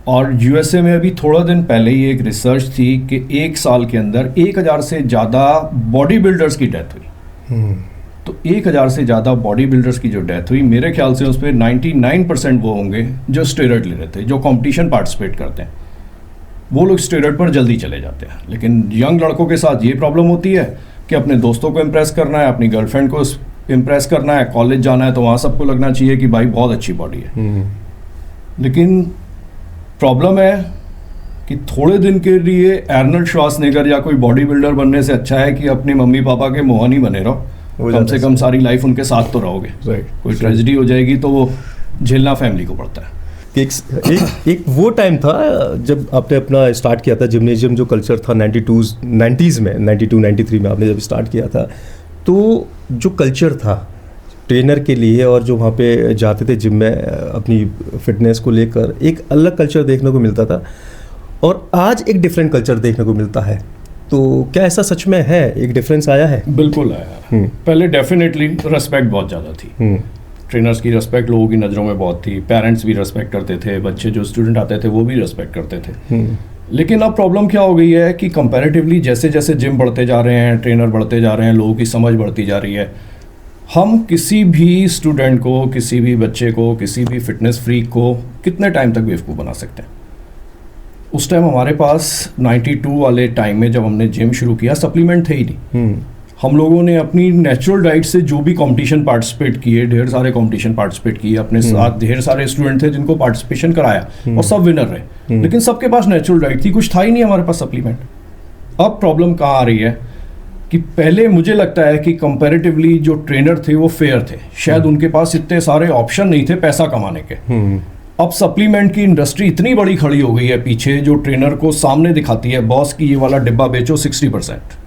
S2: और यूएसए में अभी थोड़ा दिन पहले ही एक रिसर्च थी कि एक साल के अंदर 1000 से ज़्यादा बॉडी बिल्डर्स की डेथ हुई। तो 1000 से ज़्यादा बॉडी बिल्डर्स की जो डेथ हुई, मेरे ख्याल से उस पर 99% वो होंगे जो स्टेरॉइड ले रहे थे, जो कंपटीशन पार्टिसिपेट करते हैं। वो लोग स्टेरॉइड पर जल्दी चले जाते हैं। लेकिन यंग लड़कों के साथ ये प्रॉब्लम होती है कि अपने दोस्तों को इम्प्रेस करना है, अपनी गर्लफ्रेंड को इम्प्रेस करना है, कॉलेज जाना है, तो वहाँ सबको लगना चाहिए कि भाई बहुत अच्छी बॉडी है। लेकिन प्रॉब्लम है कि थोड़े दिन के लिए आर्नल्ड श्वार्ज़नेगर या कोई बॉडी बिल्डर बनने से अच्छा है कि अपनी मम्मी पापा के मोहन ही बने रहो। कम से कम सारी लाइफ उनके साथ तो रहोगे। कोई ट्रेजेडी हो जाएगी तो वो झेलना फैमिली को पड़ता है।
S1: एक वो टाइम था जब आपने अपना स्टार्ट किया था जिम्नेजियम, जो कल्चर था 90s में, 92-93 में आपने जब स्टार्ट किया था, तो जो कल्चर था ट्रेनर के लिए और जो वहाँ पे जाते थे जिम में अपनी फिटनेस को लेकर, एक अलग कल्चर देखने को मिलता था और आज एक डिफरेंट कल्चर देखने को मिलता है। तो क्या ऐसा सच में है, एक डिफरेंस आया है?
S2: बिल्कुल आया। पहले डेफिनेटली रेस्पेक्ट बहुत ज़्यादा थी। ट्रेनर्स की रेस्पेक्ट लोगों की नज़रों में बहुत थी, पेरेंट्स भी रेस्पेक्ट करते थे, बच्चे जो स्टूडेंट आते थे वो भी रेस्पेक्ट करते थे। लेकिन अब प्रॉब्लम क्या हो गई है कि कंपैरेटिवली जैसे जैसे जिम बढ़ते जा रहे हैं, ट्रेनर बढ़ते जा रहे हैं, लोगों की समझ बढ़ती जा रही है, हम किसी भी स्टूडेंट को, किसी भी बच्चे को, किसी भी फिटनेस फ्रीक को कितने टाइम तक बेवकूफ़ बना सकते हैं। उस टाइम हमारे पास 92 वाले टाइम में जब हमने जिम शुरू किया, सप्लीमेंट थे ही नहीं। हम लोगों ने अपनी नेचुरल डाइट से जो भी कंपटीशन पार्टिसिपेट किए, ढेर सारे कंपटीशन पार्टिसिपेट किए, अपने साथ ढेर सारे स्टूडेंट थे जिनको पार्टिसिपेशन कराया और सब विनर रहे। लेकिन सबके पास नेचुरल डाइट थी, कुछ था ही नहीं हमारे पास सप्लीमेंट। अब प्रॉब्लम कहाँ आ रही है कि पहले मुझे लगता है कि कंपैरेटिवली जो ट्रेनर थे वो फेयर थे, शायद उनके पास इतने सारे ऑप्शन नहीं थे पैसा कमाने के। अब सप्लीमेंट की इंडस्ट्री इतनी बड़ी खड़ी हो गई है पीछे, जो ट्रेनर को सामने दिखाती है बॉस की ये वाला डिब्बा बेचो 60%,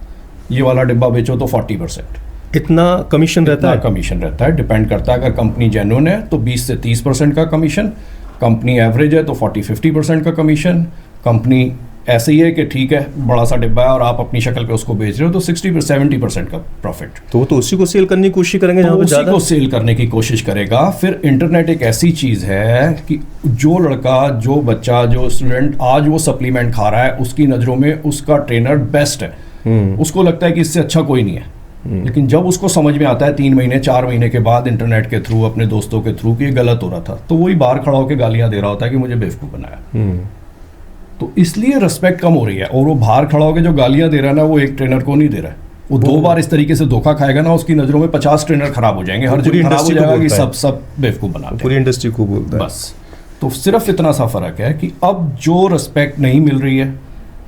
S2: ये वाला डिब्बा बेचो तो 40%।
S1: इतना कमीशन रहता है?
S2: कमीशन रहता है, डिपेंड करता है। अगर कंपनी जेन्युइन है तो 20 से 30% का कमीशन, कंपनी एवरेज है तो 40-50% का कमीशन, कंपनी ऐसे ही है कि ठीक है बड़ा सा डिब्बा है और आप अपनी शक्ल पे उसको बेच रहे हो तो 60-70% का प्रॉफिट।
S1: तो उसी को सेल करने की कोशिश करेंगे,
S2: तो उसी को सेल करने की कोशिश करेगा। फिर इंटरनेट एक ऐसी चीज़ है कि जो लड़का, जो बच्चा, जो स्टूडेंट आज वो सप्लीमेंट खा रहा है, उसकी नज़रों में उसका ट्रेनर बेस्ट है। उसको लगता है कि इससे अच्छा कोई नहीं है। लेकिन जब उसको समझ में आता है 3 महीने 4 महीने के बाद इंटरनेट के थ्रू, अपने दोस्तों के थ्रू, कि ये गलत हो रहा था, तो वही बाहर खड़ा होकर गालियां दे रहा होता है कि मुझे बेवकूफ़ बनाया। तो इसलिए रिस्पेक्ट कम हो रही है। और वो बाहर खड़ा होकर जो गालियां दे रहा है ना, वो एक ट्रेनर को नहीं दे रहा है। वो 2 बार इस तरीके से धोखा खाएगा ना, उसकी नज़रों में 50 ट्रेनर खराब हो जाएंगे। हर जगह खराब हो जाएगा कि सब बेवकूफ़ बनाते हैं।
S1: पूरी इंडस्ट्री को बोलता है
S2: बस। तो सिर्फ इतना सा फ़र्क है कि अब जो रिस्पेक्ट नहीं मिल रही है,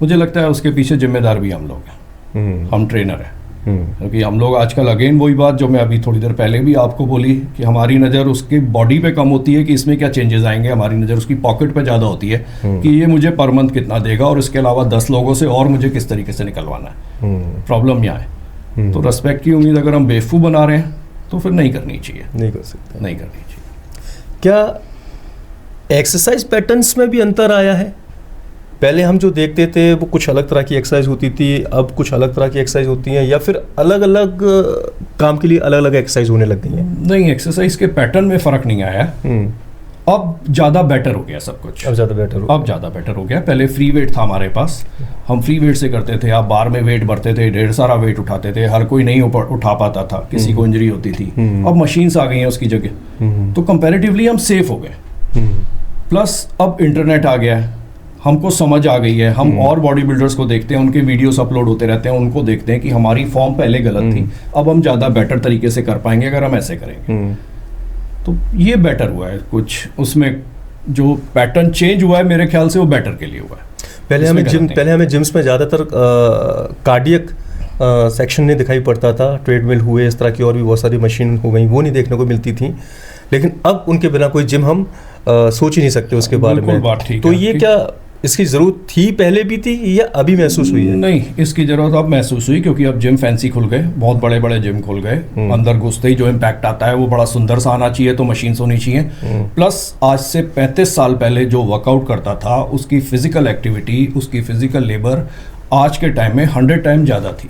S2: मुझे लगता है उसके पीछे जिम्मेदार भी हम लोग हैं। हम ट्रेनर हैं। क्योंकि हम लोग आजकल अगेन वही बात जो मैं अभी थोड़ी देर पहले भी आपको बोली कि हमारी नज़र उसकी बॉडी पे कम होती है कि इसमें क्या चेंजेस आएंगे, हमारी नज़र उसकी पॉकेट पे ज़्यादा होती है कि ये मुझे पर मंथ कितना देगा और इसके अलावा 10 लोगों से और मुझे किस तरीके से निकलवाना है। प्रॉब्लम यहाँ है। तो रेस्पेक्ट की उम्मीद अगर हम बेवकूफ़ बना रहे हैं तो फिर नहीं करनी चाहिए,
S1: नहीं कर सकते,
S2: नहीं करनी चाहिए।
S1: क्या एक्सरसाइज पैटर्न्स में भी अंतर आया है? पहले हम जो देखते थे वो कुछ अलग तरह की एक्सरसाइज होती थी, अब कुछ अलग तरह की एक्सरसाइज होती हैं, या फिर अलग अलग काम के लिए अलग अलग एक्सरसाइज होने लग गई हैं?
S2: नहीं, एक्सरसाइज के पैटर्न में फ़र्क नहीं आया। अब ज़्यादा बेटर हो गया सब कुछ।
S1: अब ज़्यादा बेटर हो गया। पहले फ्री वेट था हमारे पास, हम फ्री वेट से करते थे। आप बार में वेट भरते थे, ढेर सारा वेट उठाते थे, हर कोई नहीं उठा पाता था, किसी को इंजरी होती थी। अब मशीन्स आ गई हैं उसकी जगह, तो कंपैरेटिवली हम सेफ हो गए। प्लस अब इंटरनेट आ गया है, हमको समझ आ गई है। हम और बॉडी बिल्डर्स को देखते हैं, उनके वीडियोस अपलोड होते रहते हैं, उनको देखते हैं कि हमारी फॉर्म पहले गलत थी, अब हम ज़्यादा बेटर तरीके से कर पाएंगे अगर हम ऐसे करेंगे। तो ये बेटर हुआ है कुछ, उसमें जो पैटर्न चेंज हुआ है मेरे ख्याल से वो बेटर के लिए हुआ है। पहले हमें जिम्स में ज़्यादातर कार्डियक सेक्शन नहीं दिखाई पड़ता था, ट्रेडमिल हुए, इस तरह की और भी बहुत सारी मशीन हो गई, वो नहीं देखने को मिलती थी। लेकिन अब उनके बिना कोई जिम हम सोच ही नहीं सकते उसके बारे में। तो ये क्या इसकी ज़रूरत थी, पहले भी थी, या अभी महसूस हुई है?
S2: नहीं, इसकी ज़रूरत अब महसूस हुई क्योंकि अब जिम फैंसी खुल गए, बहुत बड़े बड़े जिम खुल गए। अंदर घुसते ही जो इम्पैक्ट आता है वो बड़ा सुंदर सा आना चाहिए, तो मशीन्स होनी चाहिए। प्लस आज से 35 साल पहले जो वर्कआउट करता था, उसकी फिजिकल एक्टिविटी, उसकी फिजिकल लेबर आज के टाइम में 100 टाइम ज़्यादा थी।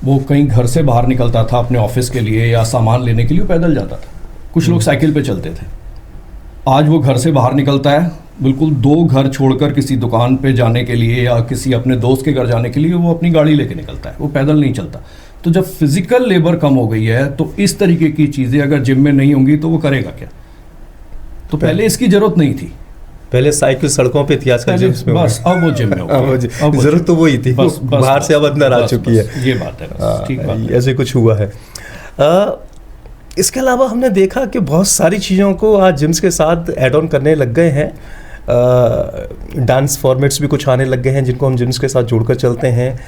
S2: वो कहीं घर से बाहर निकलता था अपने ऑफिस के लिए या सामान लेने के लिए, पैदल जाता था। कुछ लोग साइकिल पे चलते थे। आज वो घर से बाहर निकलता है, बिल्कुल 2 घर छोड़कर किसी दुकान पे जाने के लिए या किसी अपने दोस्त के घर जाने के लिए वो अपनी गाड़ी लेके निकलता है, वो पैदल नहीं चलता। तो जब फिजिकल लेबर कम हो गई है तो इस तरीके की चीज़ें अगर जिम में नहीं होंगी तो वो करेगा क्या? तो पहले इसकी ज़रूरत नहीं थी।
S1: पहले साइकिल सड़कों पे थी, आजकल जिम्स में
S2: बस अब वो जिम में हो गया।
S1: जरूरत तो वही थी,
S2: बस
S1: बाहर से अब अंदर आ चुकी है।
S2: ये बात है, बस ठीक बात है।
S1: ऐसे कुछ हुआ है। इसके अलावा हमने देखा कि बहुत सारी चीज़ों को आज जिम्स के साथ ऐड ऑन करने लग गए हैं। डांस फॉर्मेट्स भी कुछ आने लग गए हैं जिनको हम जिम्स के साथ जोड़कर चलते हैं,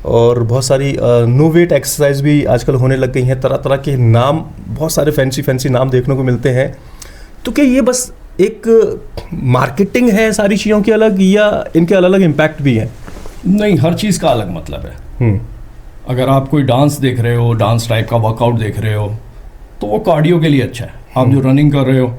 S1: और बहुत सारी नो वेट एक्सरसाइज भी आजकल होने लग गई हैं। तरह तरह के नाम, बहुत सारे फैंसी नाम देखने को मिलते हैं। तो क्या ये बस एक मार्केटिंग है सारी चीज़ों की अलग, या इनके अलग अलग इम्पैक्ट भी हैं?
S2: नहीं, हर चीज़ का अलग मतलब है। अगर आप कोई डांस देख रहे हो, डांस टाइप का वर्कआउट देख रहे हो, तो वो कार्डियो के लिए अच्छा है। आप जो रनिंग कर रहे हो,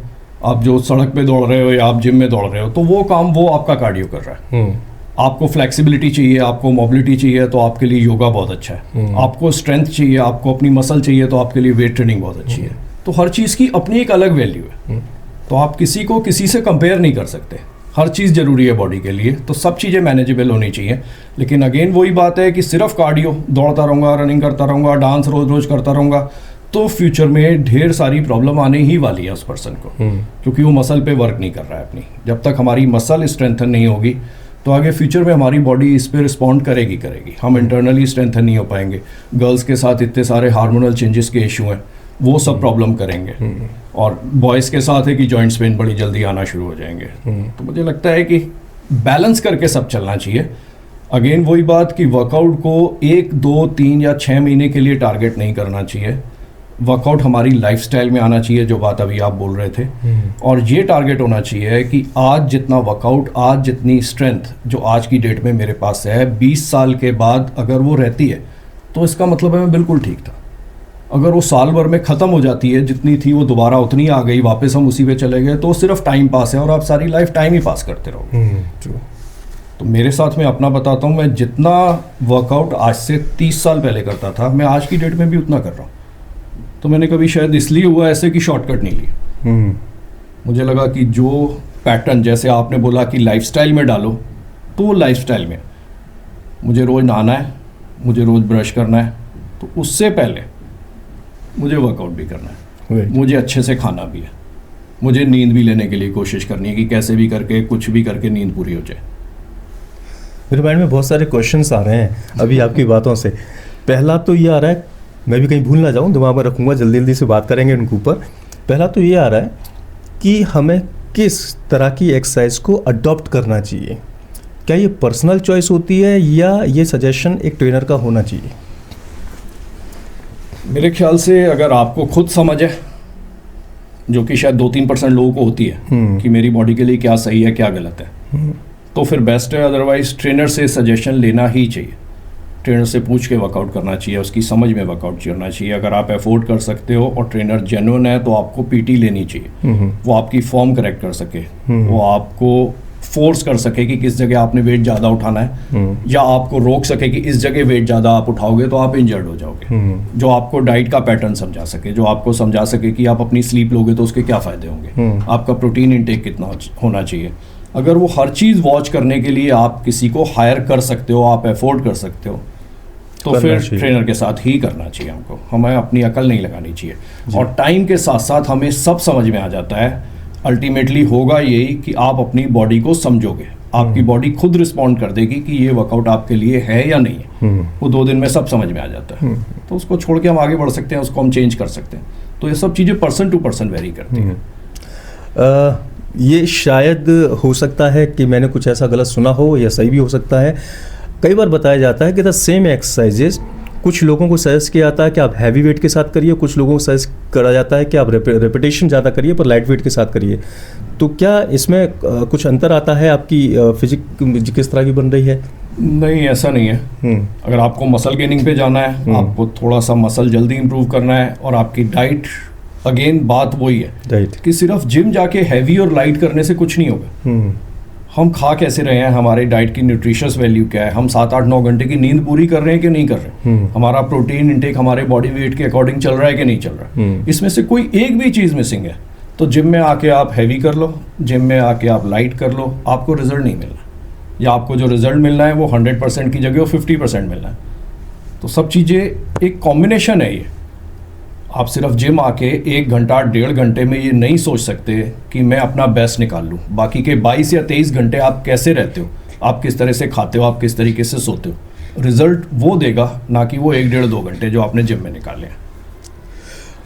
S2: आप जो सड़क पे दौड़ रहे हो या आप जिम में दौड़ रहे हो, तो वो काम वो आपका कार्डियो कर रहा है। आपको फ्लेक्सिबिलिटी चाहिए, आपको मोबिलिटी चाहिए, तो आपके लिए योगा बहुत अच्छा है। आपको स्ट्रेंथ चाहिए, आपको अपनी मसल चाहिए, तो आपके लिए वेट ट्रेनिंग बहुत अच्छी है। तो हर चीज़ की अपनी एक अलग वैल्यू है। तो आप किसी को किसी से कंपेयर नहीं कर सकते। हर चीज़ ज़रूरी है बॉडी के लिए, तो सब चीज़ें मैनेजेबल होनी चाहिए। लेकिन अगेन वही बात है कि सिर्फ कार्डियो, दौड़ता रहूँगा, रनिंग करता रहूँगा, डांस रोज़ रोज़ करता रहूँगा, तो फ्यूचर में ढेर सारी प्रॉब्लम आने ही वाली है उस पर्सन को, क्योंकि वो मसल पे वर्क नहीं कर रहा है अपनी। जब तक हमारी मसल स्ट्रेंथन नहीं होगी तो आगे फ्यूचर में हमारी बॉडी इस पर रिस्पॉन्ड करेगी। हम इंटरनली स्ट्रेंथन नहीं हो पाएंगे। गर्ल्स के साथ इतने सारे हार्मोनल चेंजेस के इशू हैं, वो सब प्रॉब्लम करेंगे। और बॉयज़ के साथ है कि जॉइंट्स पेन बड़ी जल्दी आना शुरू हो जाएंगे। तो मुझे लगता है कि बैलेंस करके सब चलना चाहिए। अगेन वही बात कि वर्कआउट को 1, 2, 3 या 6 महीने के लिए टारगेट नहीं करना चाहिए। वर्कआउट हमारी लाइफस्टाइल में आना चाहिए, जो बात अभी आप बोल रहे थे। और ये टारगेट होना चाहिए कि आज जितना वर्कआउट, आज जितनी स्ट्रेंथ जो आज की डेट में मेरे पास है, 20 साल के बाद अगर वो रहती है तो इसका मतलब है मैं बिल्कुल ठीक था। अगर वो साल भर में ख़त्म हो जाती है, जितनी थी वो दोबारा उतनी आ गई, वापस हम उसी पे चले गए, तो सिर्फ टाइम पास है और आप सारी लाइफ टाइम ही पास करते रहोगे। तो मेरे साथ में अपना बताता हूँ, मैं जितना वर्कआउट आज से 30 साल पहले करता था, मैं आज की डेट में भी उतना कर रहा हूँ। तो मैंने कभी शायद इसलिए हुआ ऐसे कि शॉर्टकट नहीं लिया। मुझे लगा कि जो पैटर्न, जैसे आपने बोला कि लाइफस्टाइल में डालो, तो वो लाइफस्टाइल में मुझे रोज़ नहाना है, मुझे रोज़ ब्रश करना है, तो उससे पहले मुझे वर्कआउट भी करना है, मुझे अच्छे से खाना भी है, मुझे नींद भी लेने के लिए कोशिश करनी है कि कैसे भी करके, कुछ भी करके नींद पूरी हो जाए।
S1: मेरे माइंड में बहुत सारे क्वेश्चंस आ रहे हैं अभी आपकी बातों से। पहला तो ये आ रहा है, मैं भी कहीं भूल ना जाऊं, दिमाग में रखूंगा, जल्दी जल्दी से बात करेंगे उनके ऊपर। पहला तो ये आ रहा है कि हमें किस तरह की एक्सरसाइज को अडॉप्ट करना चाहिए। क्या ये पर्सनल चॉइस होती है या ये सजेशन एक ट्रेनर का होना चाहिए?
S2: मेरे ख्याल से अगर आपको खुद समझ है, जो कि शायद 2-3% लोगों को होती है कि मेरी बॉडी के लिए क्या सही है क्या गलत है, तो फिर बेस्ट है। अदरवाइज ट्रेनर से सजेशन लेना ही चाहिए। ट्रेनर से पूछ के वर्कआउट करना चाहिए, उसकी समझ में वर्कआउट करना चाहिए। अगर आप अफोर्ड कर सकते हो और ट्रेनर जेन्युइन है, तो आपको पीटी लेनी चाहिए। वो आपकी फॉर्म करेक्ट कर सके, वो आपको फोर्स कर सके कि किस जगह आपने वेट ज़्यादा उठाना है, या आपको रोक सके कि इस जगह वेट ज़्यादा आप उठाओगे तो आप इंजर्ड हो जाओगे। जो आपको डाइट का पैटर्न समझा सके, जो आपको समझा सके कि आप अपनी स्लीप लोगे तो उसके क्या फ़ायदे होंगे, आपका प्रोटीन इंटेक कितना होना चाहिए। अगर वो हर चीज़ वॉच करने के लिए आप किसी को हायर कर सकते हो, आप अफोर्ड कर सकते हो, तो फिर ट्रेनर के साथ ही करना चाहिए हमको। हमें अपनी अकल नहीं लगानी चाहिए। और टाइम के साथ साथ हमें सब समझ में आ जाता है। अल्टीमेटली होगा यही कि आप अपनी बॉडी को समझोगे, आपकी बॉडी खुद रिस्पॉन्ड कर देगी कि ये वर्कआउट आपके लिए है या नहीं है। वो 2 दिन में सब समझ में आ जाता है। तो उसको छोड़ के हम आगे बढ़ सकते हैं, उसको हम चेंज कर सकते हैं। तो ये सब चीज़ें पर्सन टू पर्सन वेरी करती हैं।
S1: ये शायद हो सकता है कि मैंने कुछ ऐसा गलत सुना हो, या सही भी हो सकता है। कई बार बताया जाता है कि द सेम एक्सरसाइजेज कुछ लोगों को सजेस्ट किया जाता है कि आप हैवी वेट के साथ करिए, कुछ लोगों को सजेस्ट करा जाता है कि आप रेपिटेशन ज़्यादा करिए पर लाइट वेट के साथ करिए। तो क्या इसमें कुछ अंतर आता है? आपकी फिजिक किस तरह की बन रही है?
S2: नहीं, ऐसा नहीं है। अगर आपको मसल गेनिंग पे जाना है, आपको थोड़ा सा मसल जल्दी इंप्रूव करना है, और आपकी डाइट, अगेन बात वही है कि सिर्फ जिम जाके हैवी और लाइट करने से कुछ नहीं होगा। हम खा कैसे रहे हैं, हमारी डाइट की न्यूट्रिशियस वैल्यू क्या है, हम 7-8-9 घंटे की नींद पूरी कर रहे हैं कि नहीं कर रहे हैं, हमारा प्रोटीन इंटेक हमारे बॉडी वेट के अकॉर्डिंग चल रहा है कि नहीं चल रहा है, इसमें से कोई एक भी चीज़ मिसिंग है तो जिम में आके आप हैवी कर लो, जिम में आके आप लाइट कर लो, आपको रिजल्ट नहीं मिलना, या आपको जो रिजल्ट मिलना है वो 100% की जगह वो 50% मिलना है। तो सब चीज़ें एक कॉम्बिनेशन है ये। आप सिर्फ जिम आके 1 घंटा 1.5 घंटे में ये नहीं सोच सकते कि मैं अपना बेस्ट निकाल लूँ। बाकी के 22 या 23 घंटे आप कैसे रहते हो, आप किस तरह से खाते हो, आप किस तरीके से सोते हो, रिजल्ट वो देगा, ना कि वो 1-1.5-2 घंटे जो आपने जिम में निकाले हैं।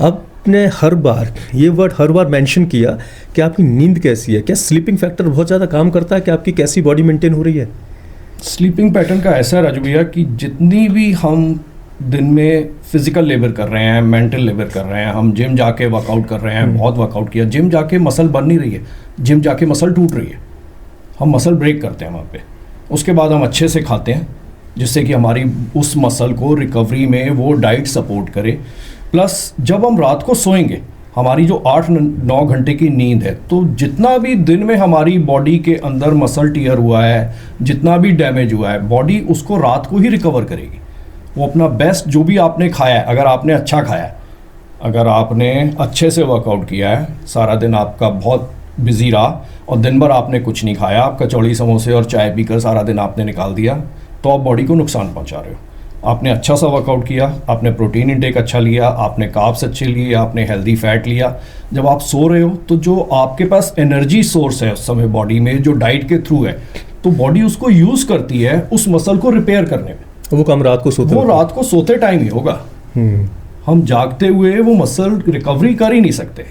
S1: आपने हर बार ये वर्ड हर बार मेंशन किया कि आपकी नींद कैसी है, क्या स्लीपिंग फैक्टर बहुत ज़्यादा काम करता है कि आपकी कैसी बॉडी मेंटेन हो रही है?
S2: स्लीपिंग पैटर्न का ऐसा है राजू भैया कि जितनी भी हम दिन में फिजिकल लेबर कर रहे हैं, मेंटल लेबर कर रहे हैं, हम जिम जाके वर्कआउट कर रहे हैं, बहुत वर्कआउट किया, जिम जाके मसल बन नहीं रही है, जिम जाके मसल टूट रही है, हम मसल ब्रेक करते हैं वहाँ पे। उसके बाद हम अच्छे से खाते हैं जिससे कि हमारी उस मसल को रिकवरी में वो डाइट सपोर्ट करे। प्लस जब हम रात को सोएंगे, हमारी जो 8-9 घंटे की नींद है, तो जितना भी दिन में हमारी बॉडी के अंदर मसल टीयर हुआ है, जितना भी डैमेज हुआ है, बॉडी उसको रात को ही रिकवर करेगी। वो अपना बेस्ट जो भी आपने खाया है, अगर आपने अच्छा खाया है, अगर आपने अच्छे से वर्कआउट किया है, सारा दिन आपका बहुत बिजी रहा और दिन भर आपने कुछ नहीं खाया, आप कचौड़ी समोसे और चाय पीकर सारा दिन आपने निकाल दिया, तो आप बॉडी को नुकसान पहुंचा रहे हो। आपने अच्छा सा वर्कआउट किया, आपने प्रोटीन इंटेक अच्छा लिया, आपने कार्ब्स अच्छे लिए, आपने हेल्दी फैट लिया, जब आप सो रहे हो तो जो आपके पास एनर्जी सोर्स है उस समय बॉडी में, जो डाइट के थ्रू है, तो बॉडी उसको यूज़ करती है उस मसल को रिपेयर करने में।
S1: वो काम रात को सोते,
S2: वो रात को सोते टाइम ही होगा। हम जागते हुए वो मसल रिकवरी कर ही नहीं सकते।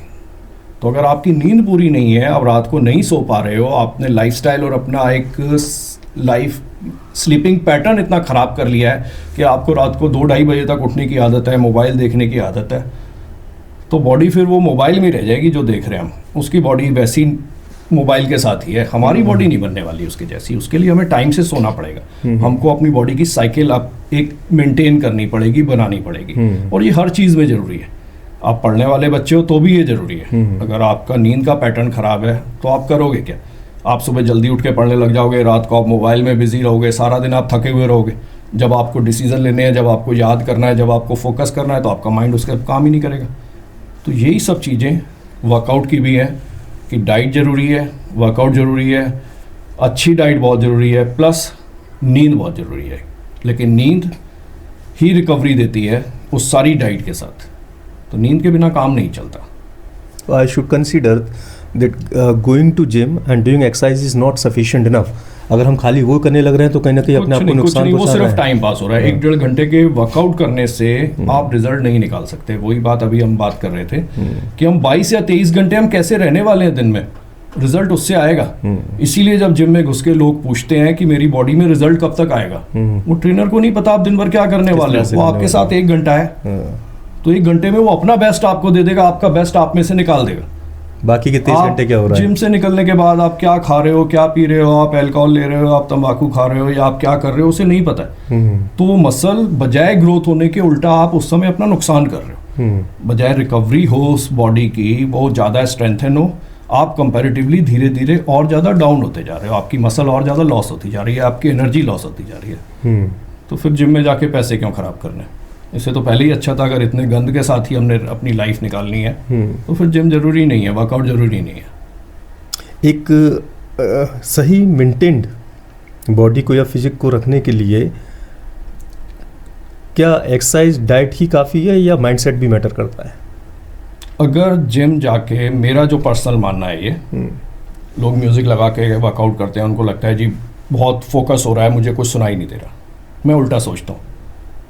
S2: तो अगर आपकी नींद पूरी नहीं है, आप रात को नहीं सो पा रहे हो, आपने लाइफस्टाइल और अपना एक लाइफ स्लीपिंग पैटर्न इतना ख़राब कर लिया है कि आपको रात को 2-2:30 बजे तक उठने की आदत है, मोबाइल देखने की आदत है, तो बॉडी फिर वो मोबाइल में रह जाएगी जो देख रहे हैं हम, उसकी बॉडी वैसी मोबाइल के साथ ही है, हमारी बॉडी नहीं बनने वाली उसके जैसी। उसके लिए हमें टाइम से सोना पड़ेगा, हमको अपनी बॉडी की साइकिल आप एक मेंटेन करनी पड़ेगी, बनानी पड़ेगी, और ये हर चीज़ में ज़रूरी है। आप पढ़ने वाले बच्चे हो तो भी ये ज़रूरी है। अगर आपका नींद का पैटर्न ख़राब है तो आप करोगे क्या? आप सुबह जल्दी उठ के पढ़ने लग जाओगे, रात को आप मोबाइल में बिजी रहोगे, सारा दिन आप थके हुए रहोगे। जब आपको डिसीजन लेने हैं, जब आपको याद करना है, जब आपको फोकस करना है, तो आपका माइंड उसका काम ही नहीं करेगा। तो यही सब चीज़ें वर्कआउट की भी है कि डाइट ज़रूरी है, वर्कआउट ज़रूरी है, अच्छी डाइट बहुत ज़रूरी है, प्लस नींद बहुत ज़रूरी है। लेकिन नींद ही रिकवरी देती है उस सारी डाइट के साथ, तो नींद के बिना काम नहीं चलता।
S1: I should consider that going to gym and doing exercise is not sufficient enough. अगर हम खाली वो करने लग रहे हैं तो कहीं ना कहीं अपने आप को नुकसान पहुंचा रहे हैं।
S2: वो सिर्फ टाइम पास हो रहा है। 1-1.5 घंटे के वर्कआउट करने से आप रिजल्ट नहीं निकाल सकते। वही बात अभी हम बात कर रहे थे कि हम 22 या 23 घंटे हम कैसे रहने वाले हैं दिन में, रिजल्ट उससे आएगा। इसीलिए जब जिम में घुस के लोग पूछते हैं कि मेरी बॉडी में रिजल्ट कब तक आएगा, वो ट्रेनर को नहीं पता आप दिन भर क्या करने वाले हैं। वो आपके साथ 1 घंटा है, तो 1 घंटे में वो अपना बेस्ट आपको दे देगा, आपका बेस्ट आप में से निकाल देगा।
S1: बाकी के 23 घंटे क्या हो रहा है?
S2: जिम से निकलने के बाद आप क्या खा रहे हो, क्या पी रहे हो, आप अल्कोहल ले रहे हो, आप तंबाकू खा रहे हो, या आप क्या कर रहे हो, उसे नहीं पता है। तो वो मसल बजाय ग्रोथ होने के उल्टा आप उस समय अपना नुकसान कर रहे हो। बजाय रिकवरी हो उस बॉडी की, बहुत ज़्यादा स्ट्रेंथन हो, आप कंपैरेटिवली धीरे धीरे और ज़्यादा डाउन होते जा रहे हो, आपकी मसल और ज़्यादा लॉस होती जा रही है, आपकी एनर्जी लॉस होती जा रही है। तो फिर जिम में जाके पैसे क्यों खराब करने? इससे तो पहले ही अच्छा था। अगर इतने गंद के साथ ही हमने अपनी लाइफ निकालनी है तो फिर जिम जरूरी नहीं है, वर्कआउट जरूरी नहीं है।
S1: एक सही मेंटेन्ड बॉडी को या फिजिक को रखने के लिए क्या एक्सरसाइज डाइट ही काफ़ी है या माइंडसेट भी मैटर करता है?
S2: अगर जिम जाके, मेरा जो पर्सनल मानना है, ये लोग म्यूज़िक लगा के वर्कआउट करते हैं, उनको लगता है जी बहुत फोकस हो रहा है, मुझे कुछ सुनाई नहीं दे रहा। मैं उल्टा सोचता हूँ।